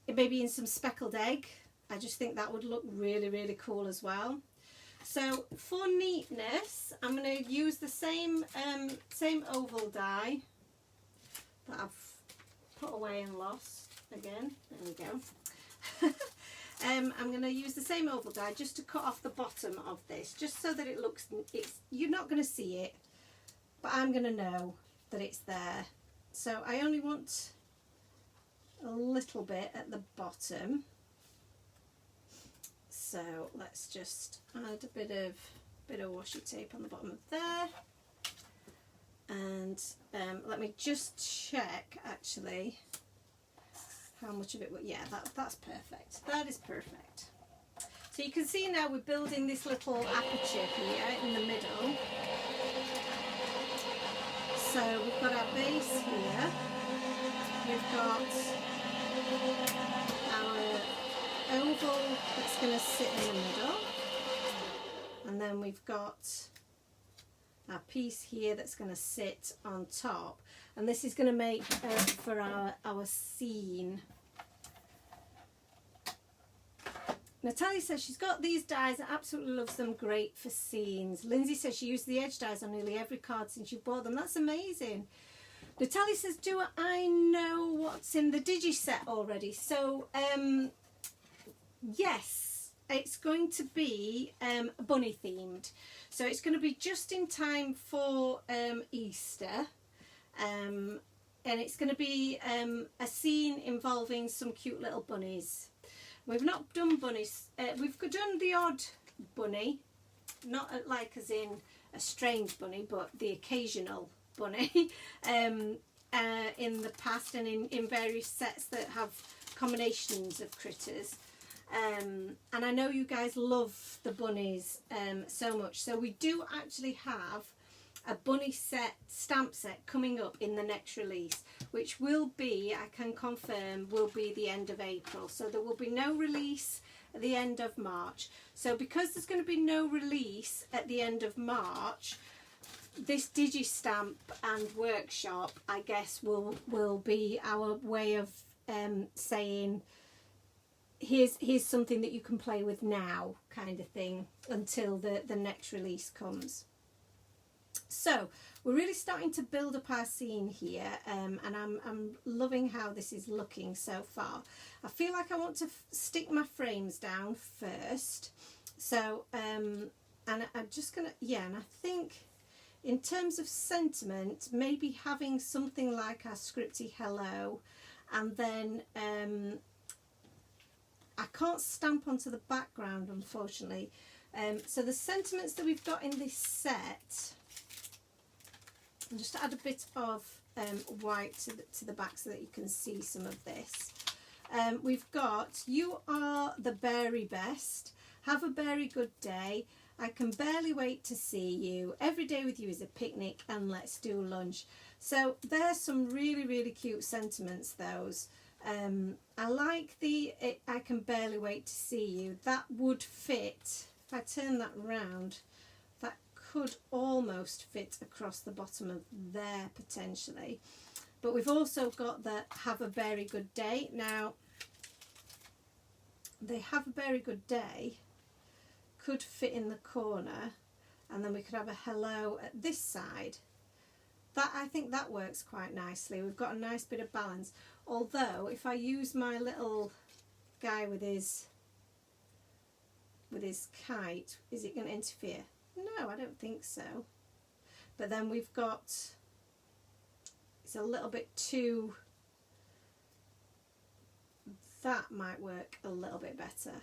maybe in some speckled egg. I just think that would look really, really cool as well. So for neatness, I'm going to use the same oval die that I've put away and lost again. There we go. I'm going to use the same oval die just to cut off the bottom of this, just so that it looks, you're not going to see it, but I'm going to know that it's there. So I only want a little bit at the bottom. So let's just add a bit of washi tape on the bottom of there. And let me just check actually how much of it, yeah, that's perfect. That is perfect. So you can see now we're building this little aperture here in the middle. So we've got our base here, we've got our oval that's going to sit in the middle, and then we've got our piece here that's going to sit on top, and this is going to make for our scene. Natalie says she's got these dies and absolutely loves them, great for scenes. Lindsay says she used the edge dies on nearly every card since you bought them. That's amazing. Natalie says, do I know what's in the digi set already? So yes, it's going to be bunny themed. So it's going to be just in time for Easter, and it's going to be a scene involving some cute little bunnies. We've not done bunnies, we've done the odd bunny, not like as in a strange bunny, but the occasional bunny in the past, and in various sets that have combinations of critters. And I know you guys love the bunnies so much, so we do actually have a bunny set, stamp set coming up in the next release, which will be, I can confirm, will be the end of April. So there will be no release at the end of March. So because there's going to be no release at the end of March, this DigiStamp and workshop, I guess, will be our way of saying, here's something that you can play with now, kind of thing, until the next release comes. So we're really starting to build up our scene here, and I'm loving how this is looking so far. I feel like I want to stick my frames down first. So and I'm just gonna, yeah, and I think in terms of sentiment, maybe having something like our scripty hello, and then I can't stamp onto the background, unfortunately. So the sentiments that we've got in this set, and just add a bit of white to the back so that you can see some of this. We've got, you are the berry best, have a very good day, I can barely wait to see you. Every day with you is a picnic and let's do lunch. So there's some really, really cute sentiments, those. I like the I can barely wait to see you. That would fit, if I turn that round, that could almost fit across the bottom of there potentially. But we've also got the have a very good day. Now, the have a very good day could fit in the corner, and then we could have a hello at this side. That, I think that works quite nicely. We've got a nice bit of balance. Although if I use my little guy with his kite, is it going to interfere? No, I don't think so. But then we've got, it's a little bit too, that might work a little bit better.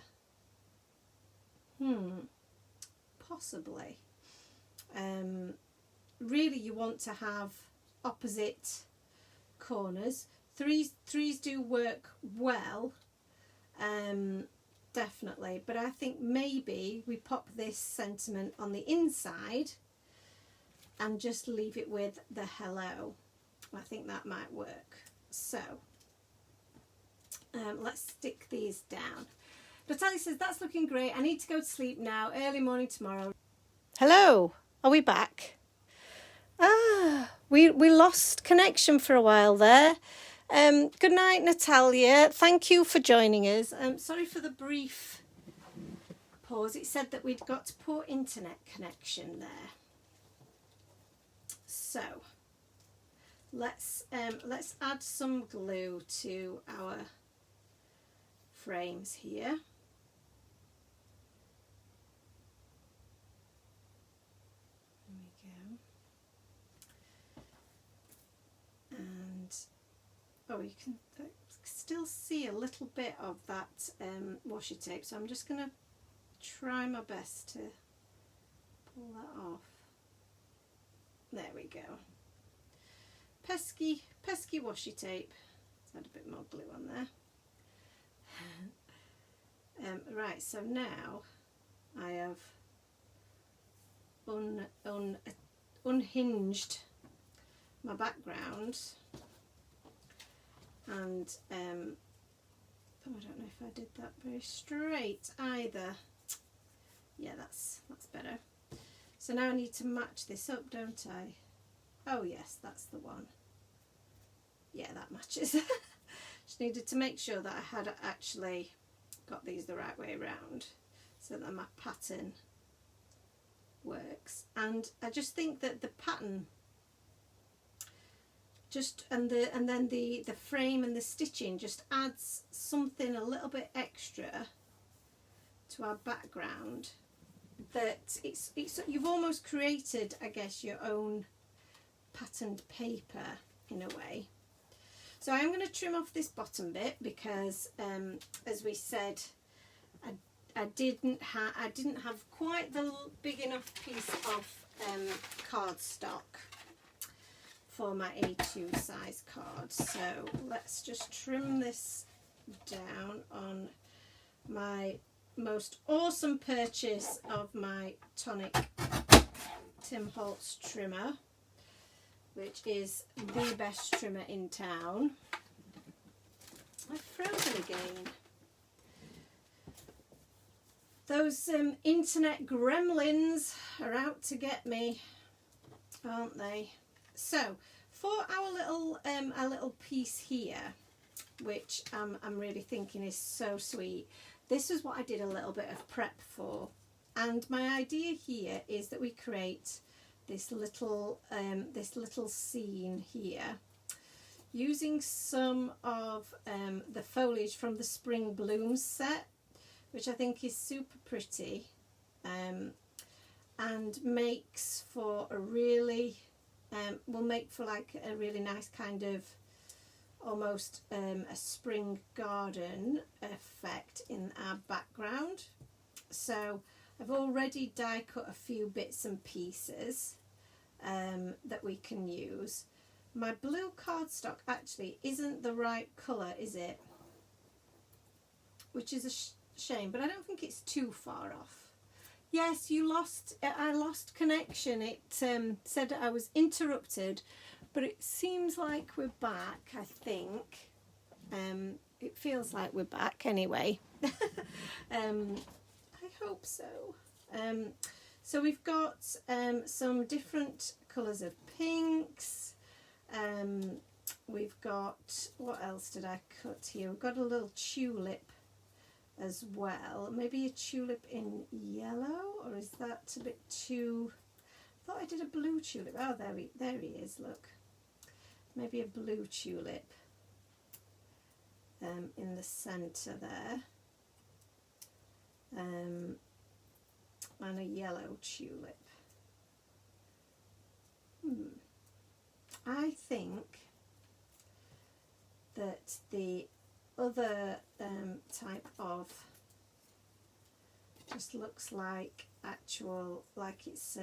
Possibly. Really, you want to have opposite corners. Threes do work well, definitely. But I think maybe we pop this sentiment on the inside and just leave it with the hello. I think that might work. So let's stick these down. Natalie says, that's looking great. I need to go to sleep now. Early morning tomorrow. Hello. Are we back? We lost connection for a while there. Good night, Natalia. Thank you for joining us. Sorry for the brief pause. It said that we'd got poor internet connection there. So let's add some glue to our frames here. Oh, you can still see a little bit of that washi tape, so I'm just going to try my best to pull that off. There we go. Pesky washi tape. Let's add a bit more glue on there. Right, so now I have unhinged my background. And oh, I don't know if I did that very straight either. Yeah, that's better. So now I need to match this up, don't I? Oh yes, that's the one. Yeah, that matches. Just needed to make sure that I had actually got these the right way around so that my pattern works. And I just think that the pattern and then the frame and the stitching just adds something a little bit extra to our background, that it's you've almost created, I guess, your own patterned paper in a way. So I'm going to trim off this bottom bit because as we said, I didn't have quite the big enough piece of cardstock for my A2 size card. So let's just trim this down on my most awesome purchase of my Tonic Tim Holtz trimmer, which is the best trimmer in town. I've frozen again. Those internet gremlins are out to get me, aren't they? So for our little piece here, which I'm really thinking is so sweet, this is what I did a little bit of prep for, and my idea here is that we create this little scene here using some of the foliage from the Spring Blooms set, which I think is super pretty, and makes for a really will make for like a really nice kind of almost a spring garden effect in our background. So I've already die cut a few bits and pieces that we can use. My blue cardstock actually isn't the right colour, is it? Which is a shame, but I don't think it's too far off. Yes, you lost. I lost connection. It said I was interrupted, but it seems like we're back. I think. It feels like we're back anyway. I hope so. So we've got some different colours of pinks. We've got, what else did I cut here? We've got a little tulip as well. Maybe a tulip in yellow, or is that a bit too... I thought I did a blue tulip. Oh, there he is, look. Maybe a blue tulip in the centre there. And a yellow tulip. I think that the other type of just looks like actual, like it's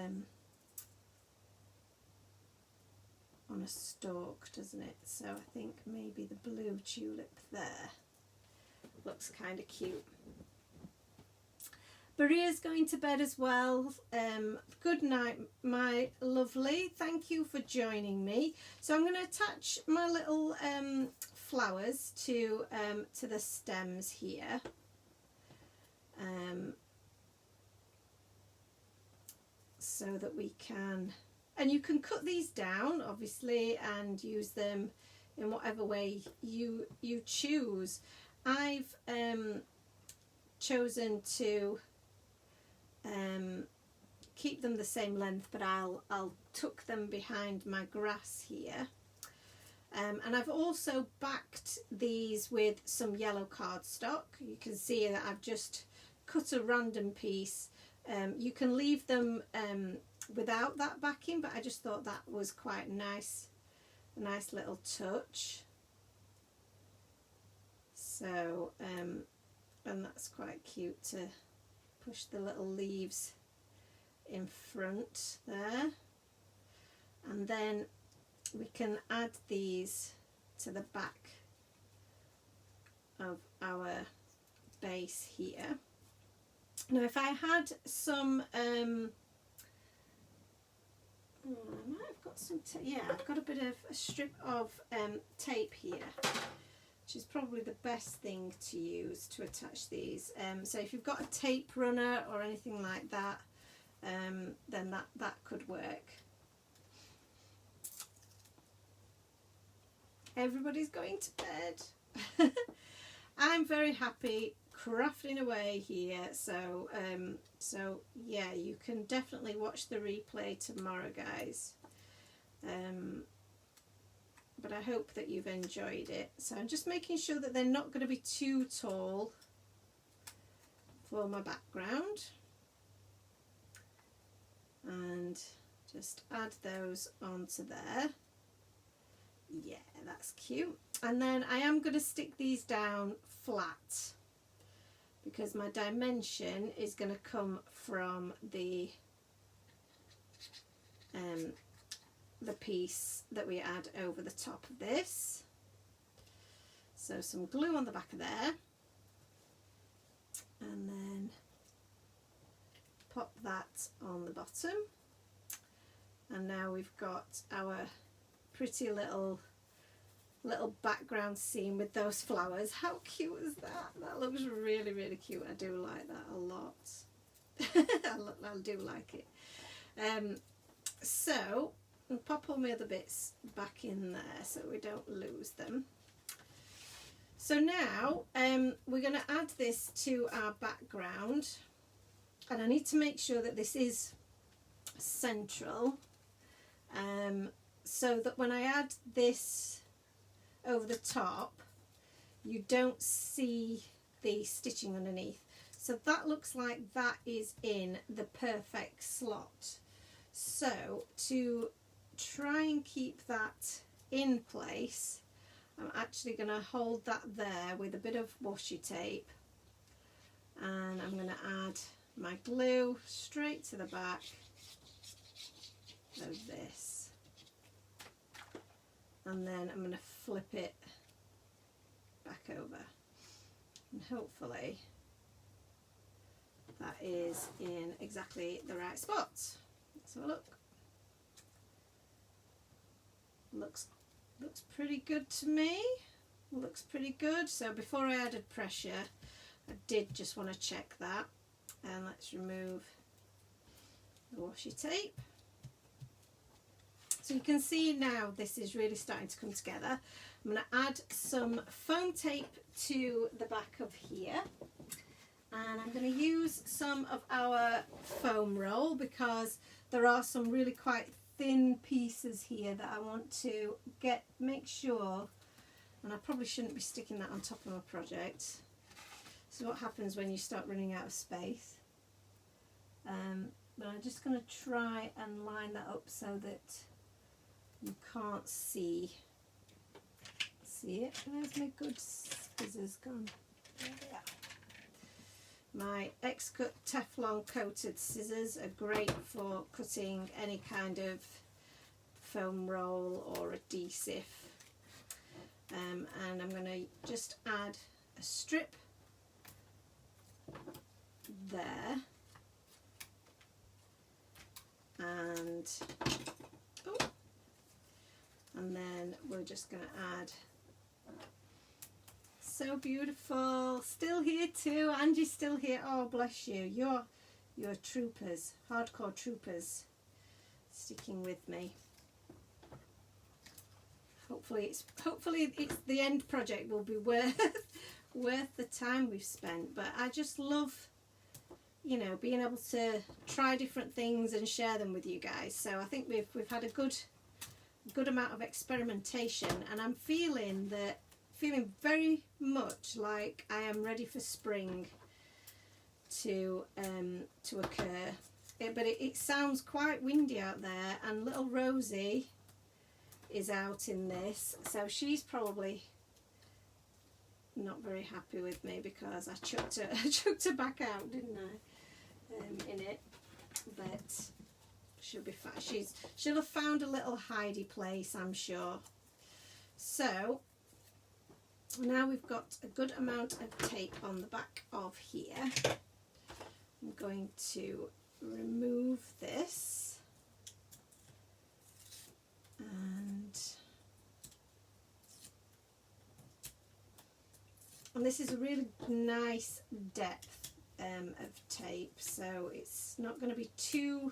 on a stalk, doesn't it? So I think maybe the blue tulip there looks kind of cute. Maria's going to bed as well. Good night, my lovely. Thank you for joining me. So I'm going to attach my little flowers to the stems here. So that we can, and you can cut these down obviously and use them in whatever way you choose. I've chosen to keep them the same length, but I'll tuck them behind my grass here. And I've also backed these with some yellow cardstock. You can see that I've just cut a random piece. You can leave them without that backing, but I just thought that was quite nice, a nice little touch. So, and that's quite cute to push the little leaves in front there. And then we can add these to the back of our base here. Now if I had some, I might have got some, yeah, I've got a strip of tape here, which is probably the best thing to use to attach these. So if you've got a tape runner or anything like that, then that could work. Everybody's going to bed. I'm very happy crafting away here, so so yeah, you can definitely watch the replay tomorrow, guys. But I hope that you've enjoyed it. So I'm just making sure that they're not going to be too tall for my background, and just add those onto there. Yeah, that's cute. And then I am going to stick these down flat because my dimension is going to come from the piece that we add over the top of this. So some glue on the back of there, and then pop that on the bottom. And now we've got our pretty little background scene with those flowers. How cute is that? That looks really, really cute. I do like that a lot. I do like it. So I'll pop all my other bits back in there so we don't lose them. So now we're going to add this to our background, and I need to make sure that this is central, so that when I add this over the top you don't see the stitching underneath. So that looks like that is in the perfect slot. So to try and keep that in place, I'm actually going to hold that there with a bit of washi tape, and I'm going to add my glue straight to the back of this, and then I'm going to flip it back over, and hopefully that is in exactly the right spot. Let's have a look. Looks pretty good to me. Looks pretty good. So before I added pressure, I did just want to check that. And let's remove the washi tape. So you can see now this is really starting to come together. I'm going to add some foam tape to the back of here. And I'm going to use some of our foam roll because there are some really quite thin pieces here that I want to make sure, and I probably shouldn't be sticking that on top of my project. This is what happens when you start running out of space. But I'm just going to try and line that up so that you can't see it. Where's my good scissors gone? There they are. My X-Cut Teflon coated scissors are great for cutting any kind of foam roll or adhesive. And I'm going to just add a strip there. And then we're just going to add. So beautiful. Still here too. Angie's still here. Oh, bless you. You're troopers, hardcore troopers, sticking with me. Hopefully it's the end project will be worth the time we've spent. But I just love, you know, being able to try different things and share them with you guys. So I think we've had a good amount of experimentation, and I'm feeling very much like I am ready for spring to occur. But it sounds quite windy out there, and little Rosie is out in this, so she's probably not very happy with me because I chucked her back out, didn't I, in it. But she'll be fine. She'll have found a little hidey place, I'm sure. So now we've got a good amount of tape on the back of here. I'm going to remove this, and this is a really nice depth of tape, so it's not going to be too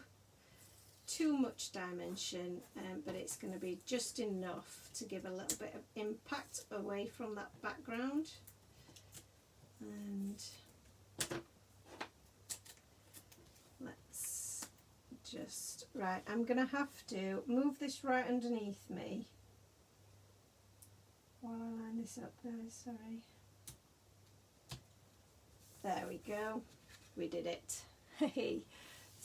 much dimension, but it's going to be just enough to give a little bit of impact away from that background. And let's just, right, I'm going to have to move this right underneath me while I line this up, guys, sorry. There we go, we did it. Hey.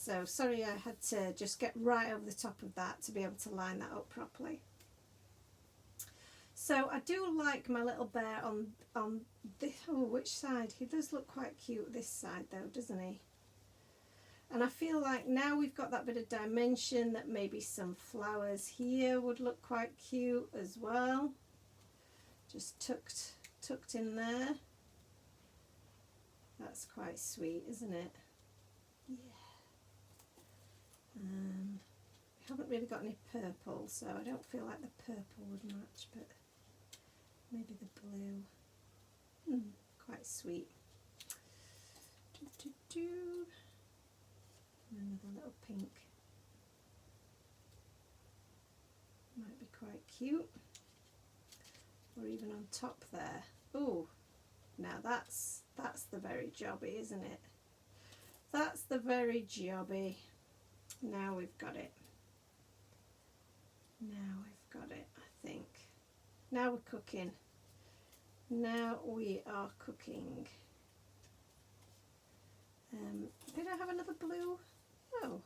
So sorry, I had to just get right over the top of that to be able to line that up properly. So I do like my little bear on this. Oh, which side? He does look quite cute this side though, doesn't he? And I feel like now we've got that bit of dimension that maybe some flowers here would look quite cute as well. Just tucked in there. That's quite sweet, isn't it? Yeah. We haven't really got any purple, so I don't feel like the purple would match, but maybe the blue. Quite sweet. Another little pink. Might be quite cute. Or even on top there. Oh, now that's the very jobby, isn't it? That's the very jobby. Now we've got it. Now we've got it, I think. Now we're cooking. Now we are cooking. Did I have another blue? Oh.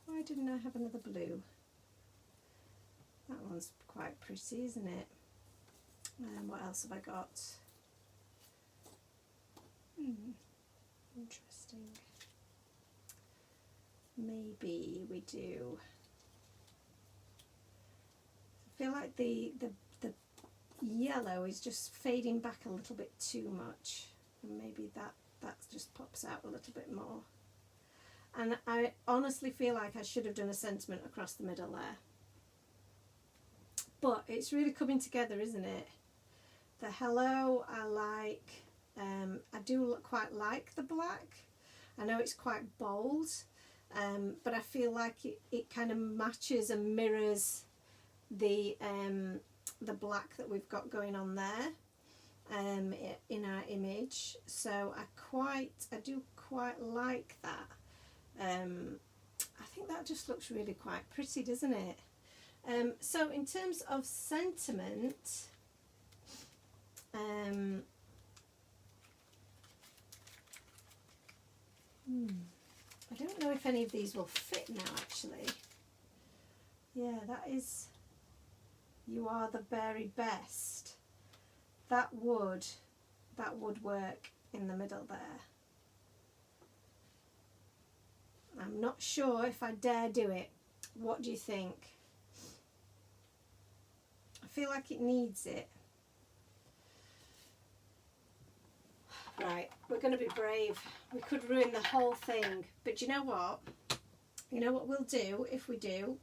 Why didn't I have another blue? That one's quite pretty, isn't it? What else have I got? Interesting. Maybe we do. I feel like the yellow is just fading back a little bit too much, and maybe that just pops out a little bit more. And I honestly feel like I should have done a sentiment across the middle there. But it's really coming together, isn't it? The hello I like. I do quite like the black. I know it's quite bold, but I feel like it kind of matches and mirrors the black that we've got going on there in our image. So I do quite like that. I think that just looks really quite pretty, doesn't it? So in terms of sentiment, I don't know if any of these will fit now, actually. Yeah, that is, you are the very best. That would work in the middle there. I'm not sure if I dare do it. What do you think? I feel like it needs it. Right, we're going to be brave. We could ruin the whole thing. But you know what? You know what we'll do if we do?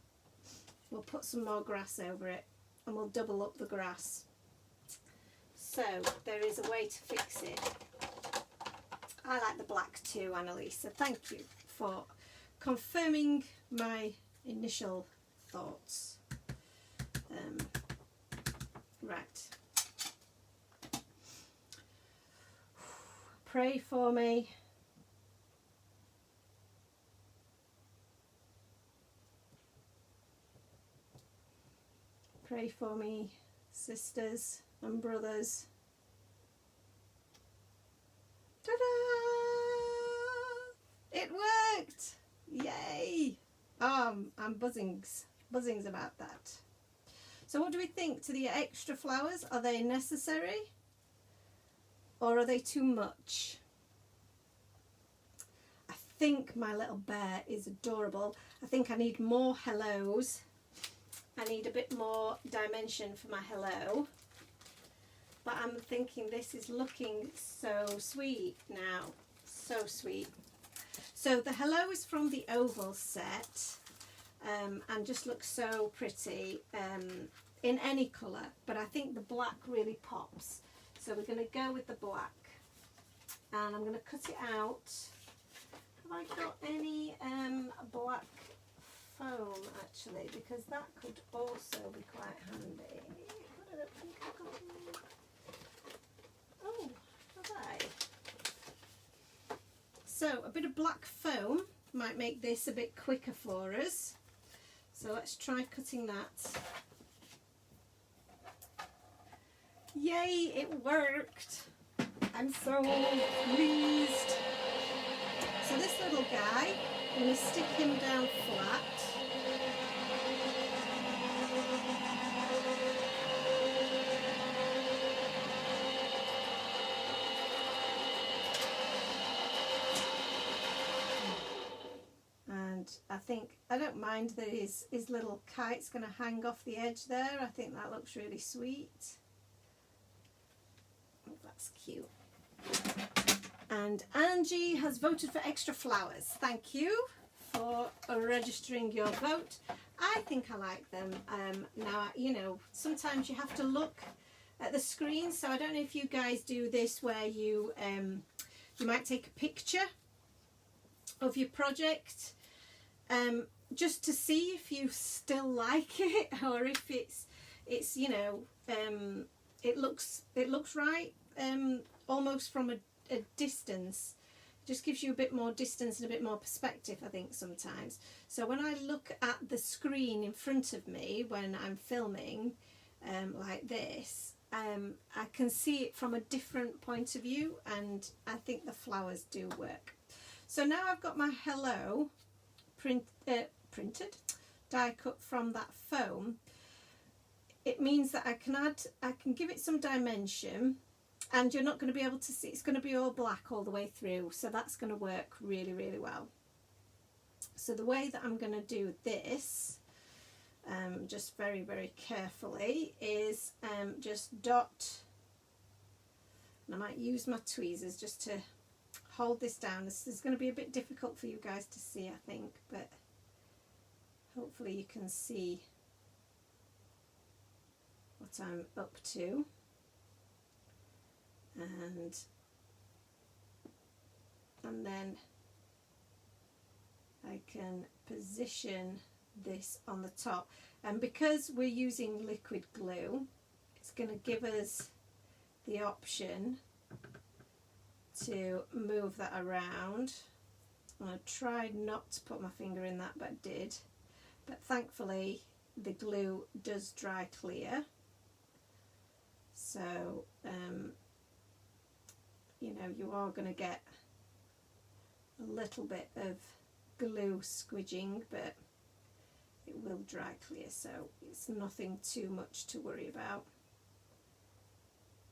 We'll put some more grass over it and we'll double up the grass. So there is a way to fix it. I like the black too, Annalise, so thank you for confirming my initial thoughts. Right. Pray for me. Pray for me, sisters and brothers. Ta-da! It worked! Yay! I'm buzzings about that. So what do we think to the extra flowers? Are they necessary? Or are they too much? I think my little bear is adorable. I think I need more hellos. I need a bit more dimension for my hello. But I'm thinking this is looking so sweet now. So sweet. So the hello is from the oval set and just looks so pretty in any colour. But I think the black really pops. So we're going to go with the black, and I'm going to cut it out. Have I got any black foam actually? Because that could also be quite handy. But I don't think I've got any. Oh, have I? So a bit of black foam might make this a bit quicker for us. So let's try cutting that. Yay, it worked. I'm so pleased. So this little guy, I'm going to stick him down flat. And I don't mind that his little kite's going to hang off the edge there. I think that looks really sweet. That's cute. And Angie has voted for extra flowers. Thank you for registering your vote. I think I like them. Now, you know, sometimes you have to look at the screen. So I don't know if you guys do this where you might take a picture of your project just to see if you still like it, or if it's you know, it looks right. Almost from a distance. It just gives you a bit more distance and a bit more perspective, I think, sometimes. So when I look at the screen in front of me when I'm filming like this, I can see it from a different point of view, and I think the flowers do work. So now I've got my hello printed, die cut from that foam. It means that I can give it some dimension, and you're not going to be able to see, it's going to be all black all the way through, so that's going to work really, really well. So the way that I'm going to do this, just very, very carefully, is just dot, and I might use my tweezers just to hold this down. This is going to be a bit difficult for you guys to see, I think, but hopefully you can see what I'm up to. And then I can position this on the top, and because we're using liquid glue, it's going to give us the option to move that around. I tried not to put my finger in that, but I did, but thankfully the glue does dry clear, so you know, you are going to get a little bit of glue squidging, but it will dry clear, so it's nothing too much to worry about.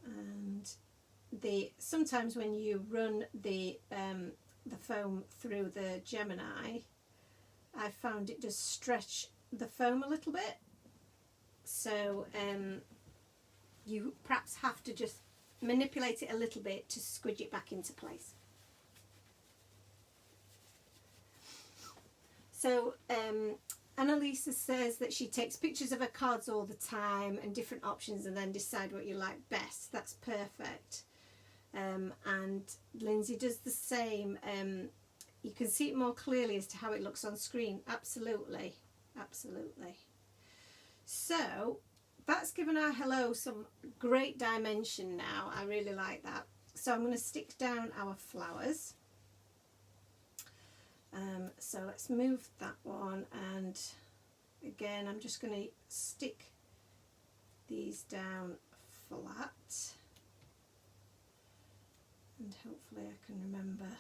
And sometimes when you run the foam through the Gemini, I found it does stretch the foam a little bit, so you perhaps have to just manipulate it a little bit to squidge it back into place. So Annalisa says that she takes pictures of her cards all the time and different options and then decide what you like best. That's perfect. And Lindsay does the same. You can see it more clearly as to how it looks on screen. Absolutely, absolutely. So that's given our hello some great dimension now. I really like that. So I'm going to stick down our flowers. So let's move that one, and again I'm just going to stick these down flat, and hopefully I can remember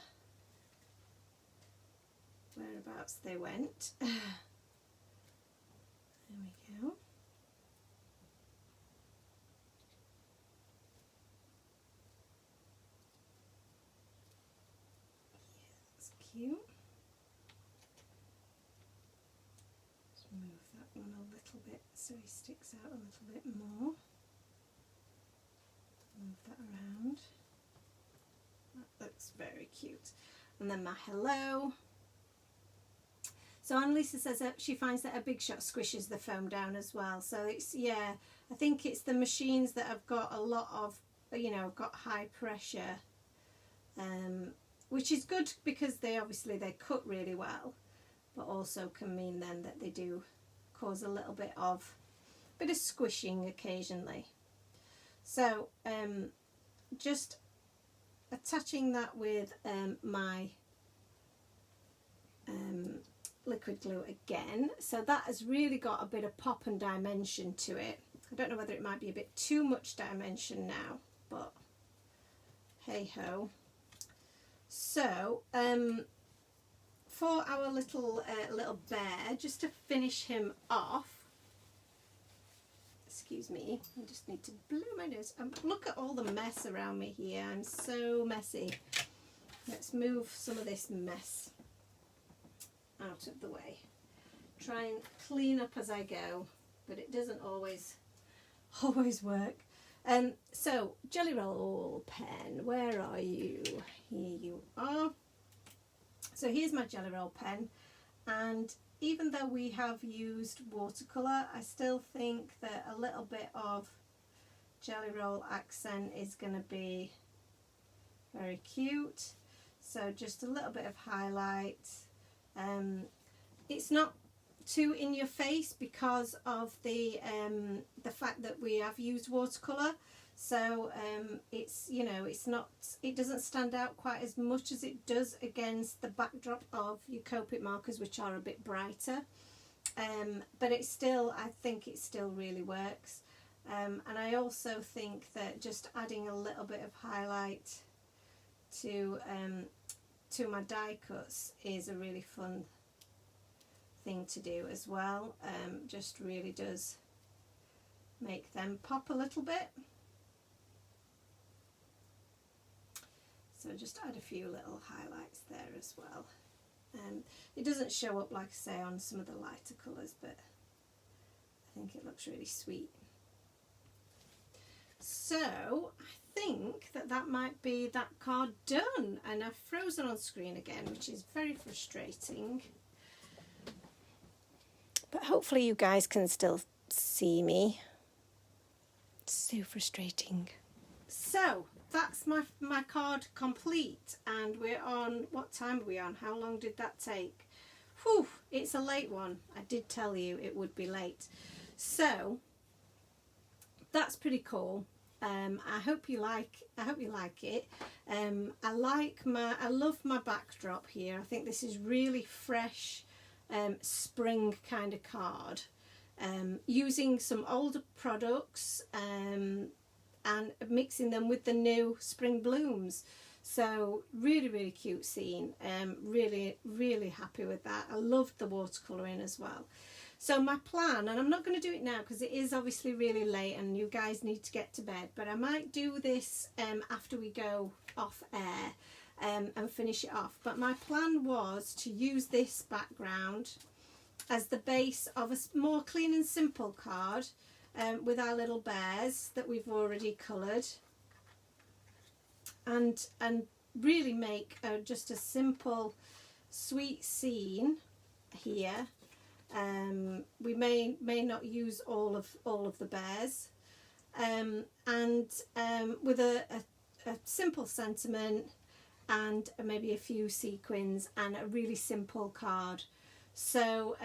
whereabouts they went. There we go. Yeah, that's cute. Move that one a little bit so he sticks out a little bit more. Move that around. That looks very cute. And then my hello. So Annalisa says that she finds that a Big Shot squishes the foam down as well. So it's, yeah, I think it's the machines that have got a lot of, you know, got high pressure, which is good because they cut really well, but also can mean then that they do cause a little bit of squishing occasionally. So just attaching that with my liquid glue again, so that has really got a bit of pop and dimension to it. I don't know whether it might be a bit too much dimension now, but hey ho. So for our little bear, just to finish him off, excuse me, I just need to blow my nose. Look at all the mess around me here. I'm so messy. Let's move some of this mess out of the way. Try and clean up as I go, but it doesn't always work. So Jelly Roll pen, where are you? Here you are. So here's my Jelly Roll pen, and even though we have used watercolour, I still think that a little bit of Jelly Roll accent is going to be very cute. So just a little bit of highlight. It's not too in your face because of the fact that we have used watercolour. So it's, you know, it doesn't stand out quite as much as it does against the backdrop of your Copic markers, which are a bit brighter. But it's still, I think it still really works. And I also think that just adding a little bit of highlight to my die cuts is a really fun thing to do as well. Just really does make them pop a little bit. So just add a few little highlights there as well. It doesn't show up, like I say, on some of the lighter colours, but I think it looks really sweet. So I think that might be that card done, and I've frozen on screen again, which is very frustrating. But hopefully you guys can still see me. It's so frustrating. So that's my card complete, and we're on, what time are we on? How long did that take? Whew, it's a late one. I did tell you it would be late. So that's pretty cool. I hope you like it. I love my backdrop here. I think this is really fresh, spring kind of card. Using some older products and mixing them with the new spring blooms. So really cute scene. Really happy with that. I loved the watercolouring as well. So my plan, and I'm not going to do it now because it is obviously really late and you guys need to get to bed, but I might do this after we go off air and finish it off. But my plan was to use this background as the base of a more clean and simple card with our little bears that we've already coloured, and really make just a simple sweet scene here. We may not use all of the bears, and with a simple sentiment and maybe a few sequins and a really simple card. So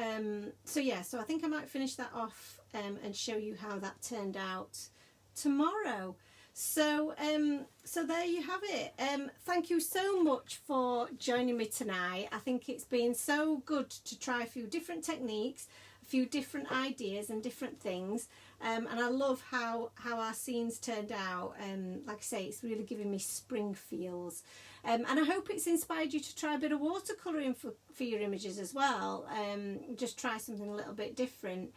yeah, so I think I might finish that off and show you how that turned out tomorrow. So there you have it. Thank you so much for joining me tonight. I think it's been so good to try a few different techniques, a few different ideas and different things, and I love how our scenes turned out. Like I say, it's really giving me spring feels, and I hope it's inspired you to try a bit of watercolouring for your images as well. Just try something a little bit different.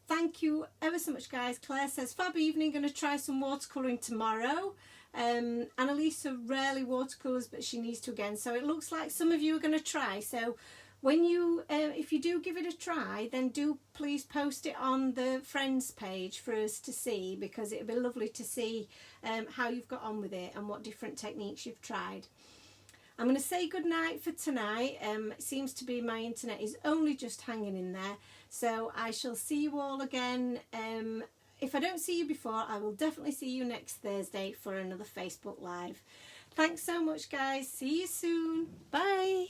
Thank you ever so much, guys. Claire says, fab evening, going to try some watercolouring tomorrow. Annalisa rarely watercolours, but she needs to again, so it looks like some of you are going to try. So when you if you do give it a try, then do please post it on the friends page for us to see, because it'd be lovely to see how you've got on with it and what different techniques you've tried. I'm going to say good night for tonight. It seems to be my internet is only just hanging in there. So I shall see you all again. If I don't see you before, I will definitely see you next Thursday for another Facebook Live. Thanks so much, guys. See you soon. Bye.